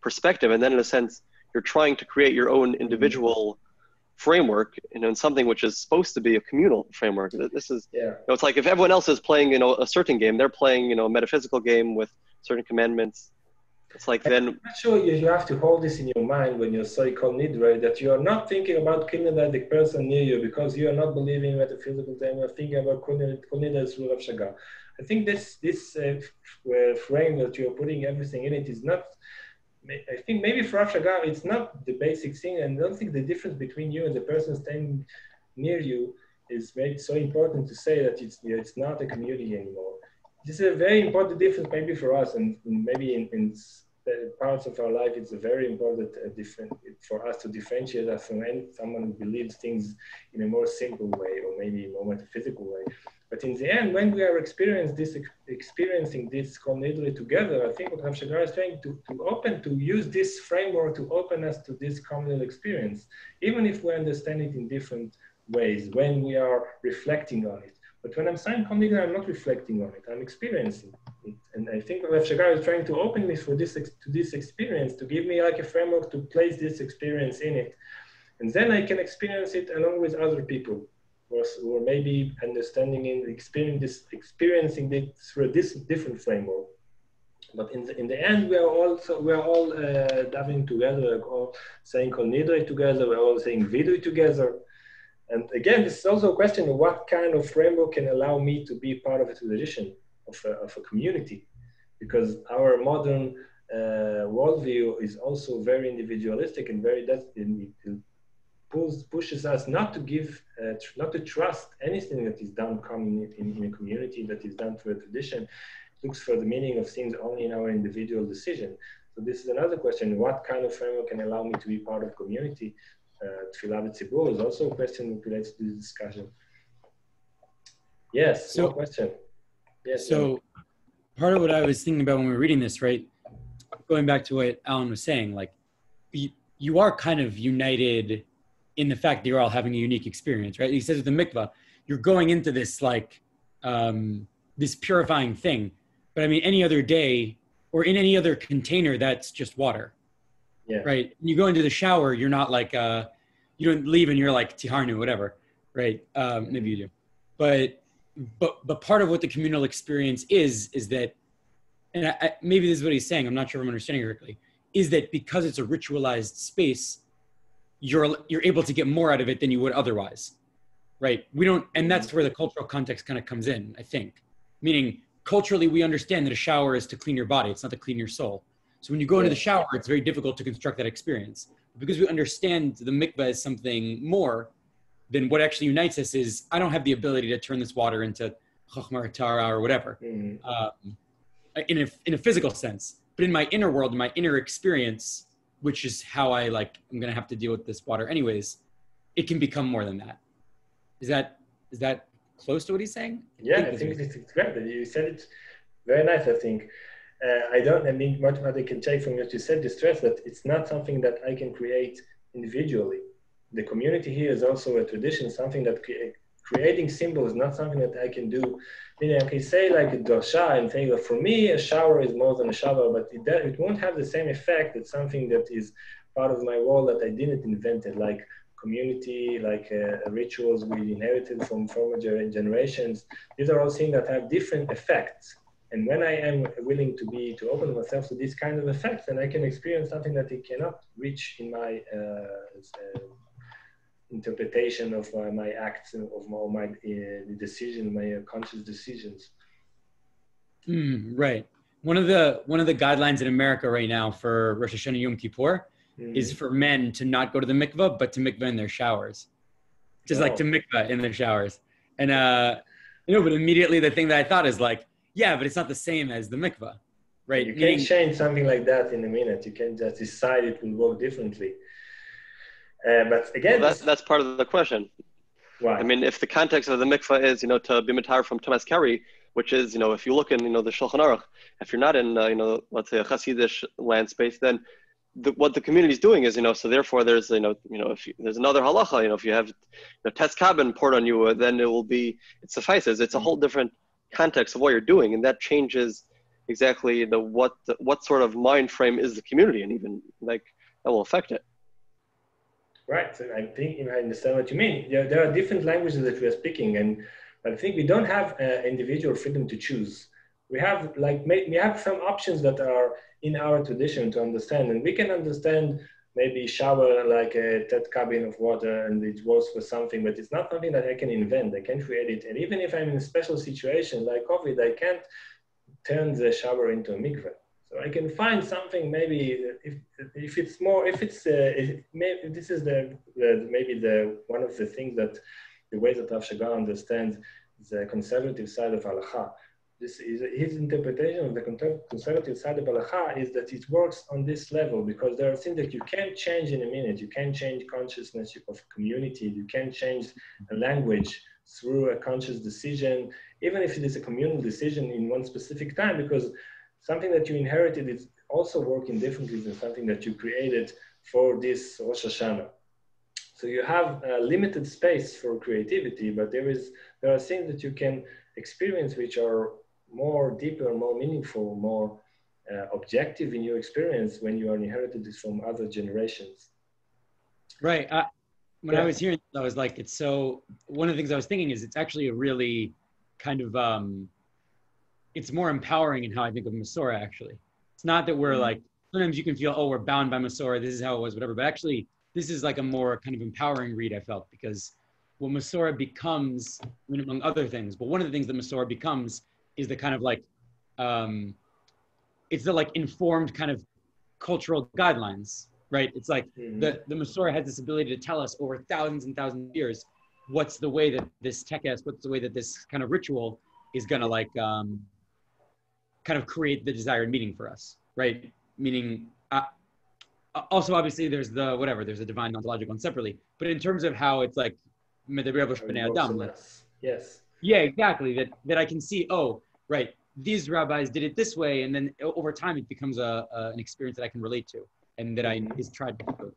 perspective. And then in a sense, you're trying to create your own individual framework, in something which is supposed to be a communal framework. This is, it's like if everyone else is playing, a certain game, they're playing, a metaphysical game with certain commandments. It's like then... I'm not sure you have to hold this in your mind when you're so-called nidra, that you are not thinking about killing the person near you because you are not believing in metaphysical thing, you're thinking about nidra through Rav Shagar. I think this frame that you're putting everything in it is not... I think maybe for Rav Shagar, it's not the basic thing, and I don't think the difference between you and the person standing near you is made so important to say that it's not a community anymore. This is a very important difference maybe for us, and maybe in parts of our life, it's very important for us to differentiate us from someone who believes things in a more simple way or maybe more metaphysical way. But in the end, when we are experiencing this community together, I think what Rav Shagar is trying to use this framework to open us to this communal experience, even if we understand it in different ways when we are reflecting on it. But when I'm saying community, I'm not reflecting on it, I'm experiencing it. And I think Rav Shagar is trying to open me to this experience, to give me like a framework to place this experience in it. And then I can experience it along with other people, or maybe understanding and experiencing it through this different framework. But in the end, we are all davening together, all saying Kol Nidre together, we're all saying Vidui together. And again, this is also a question of what kind of framework can allow me to be part of a tradition, of a community, because our modern worldview is also very individualistic and it pushes us not to trust anything that is done in a community, that is done through a tradition. It looks for the meaning of things only in our individual decision. So this is another question: what kind of framework can allow me to be part of community? Tefillah v'tzibur is also a question that relates to this discussion. Yes, so, question. Yes. So part of what I was thinking about when we were reading this, right, going back to what Alan was saying, like you are kind of united in the fact that you're all having a unique experience, right? He says with the mikvah, you're going into this like this purifying thing. But I mean, any other day or in any other container, that's just water. Yeah. Right. You go into the shower, you're not like, you don't leave and you're like tiharnu, whatever. Right. Maybe you do. But part of what the communal experience is that, and maybe this is what he's saying, I'm not sure if I'm understanding correctly, is that because it's a ritualized space, you're able to get more out of it than you would otherwise. Right. And that's where the cultural context kind of comes in, I think. Meaning culturally, we understand that a shower is to clean your body. It's not to clean your soul. So when you go into the shower, it's very difficult to construct that experience. Because we understand the mikvah as something more, then what actually unites us is, I don't have the ability to turn this water into chokhmah tara or whatever, in a physical sense. But in my inner world, in my inner experience, which is how I'm going to have to deal with this water anyways, it can become more than that. Is that close to what he's saying? I think it's great. You said it very nice, I think. I think much more I can take from what you said, the stress that it's not something that I can create individually. The community here is also a tradition, something that creating symbols is not something that I can do. I can say like a dosha and say that for me, a shower is more than a shower, but it won't have the same effect as something that is part of my world that I didn't invent it, like community, like rituals we inherited from former generations. These are all things that have different effects. And when I am willing to open myself to this kind of effects, then I can experience something that I cannot reach in my interpretation of my acts, of my decision, my conscious decisions. Right. One of the guidelines in America right now for Rosh Hashanah Yom Kippur is for men to not go to the mikvah, but to mikvah in their showers. Just like to mikvah in their showers. And but immediately the thing that I thought is like, yeah, but it's not the same as the mikvah, right? You can't change something like that in a minute. You can't just decide it will work differently. But again, that's part of the question. Why? I mean, if the context of the mikvah is, to be matar from Thomas Kerry, which is, if you look in, the Shulchan Aruch, if you're not in, let's say a Hasidish land space, then what the community is doing is, so therefore there's, if there's another halacha, if you have tes kabin poured on you, then it suffices. It's a whole different context of what you're doing, and that changes exactly what sort of mind frame is the community, and even like that will affect it. Right. So I think I understand what you mean. There are different languages that we are speaking, and I think we don't have individual freedom to choose. We have some options that are in our tradition to understand, and we can understand maybe shower like a tet cabin of water, and it works for something, but it's not something that I can invent. I can create it, and even if I'm in a special situation like COVID, I can't turn the shower into a mikveh. So I can find something maybe if this is maybe one of the things that the way that Rav Shagar understands the conservative side of halacha. this is his interpretation of the conservative side of halacha is that it works on this level because there are things that you can't change in a minute. You can't change consciousness of community. You can't change a language through a conscious decision, even if it is a communal decision in one specific time, because something that you inherited is also working differently than something that you created for this Rosh Hashanah. So you have a limited space for creativity, but there are things that you can experience which are more deeper, more meaningful, more objective in your experience when you are inherited this from other generations. Right. When I was hearing, I was like, it's so, one of the things I was thinking is it's actually a really kind of, it's more empowering in how I think of Masorah, actually. It's not that we're like, sometimes you can feel, oh, we're bound by Masorah, this is how it was, whatever. But actually, this is like a more kind of empowering read, I felt, because what Masorah becomes, I mean, among other things, but one of the things that Masorah becomes is the kind of like, it's the like informed kind of cultural guidelines, right? It's like the Masorah has this ability to tell us over thousands and thousands of years, what's the way that this tekes, what's the way that this kind of ritual is gonna like, kind of create the desired meaning for us, right? Meaning, also obviously there's a divine ontological one separately, but in terms of how it's like, yes. Yeah, exactly. That I can see, oh, right, these rabbis did it this way, and then over time it becomes an experience that I can relate to, and that I is tried to do.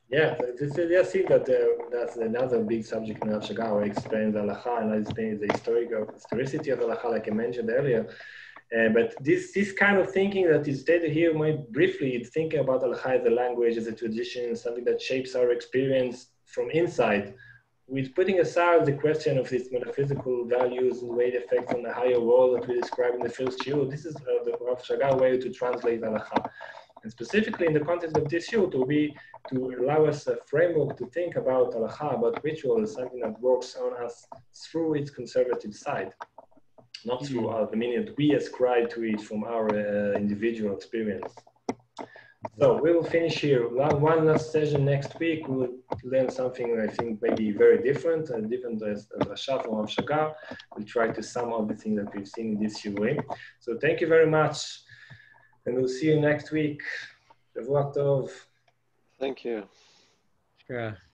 Yeah, I think that that's another big subject in Rav Shagar, where he explains halacha and explains the historicity of halacha, like I mentioned earlier. But this kind of thinking that is stated here, more briefly, it's thinking about halacha as a language, as a tradition, something that shapes our experience from inside, with putting aside the question of its metaphysical values and the way it affects on the higher world that we described in the first shiur. This is the Rav Shagar way to translate halacha. And specifically in the context of this shiur, to allow us a framework to think about halacha, about ritual, as something that works on us through its conservative side, not through the meaning that we ascribe to it from our individual experience. So we will finish here. One last session next week. We will learn something I think maybe very different as Rasha from Rav Shagar. We'll try to sum up the things that we've seen in this shiurim. So thank you very much, and we'll see you next week. Shavua Tov. Thank you. Sure.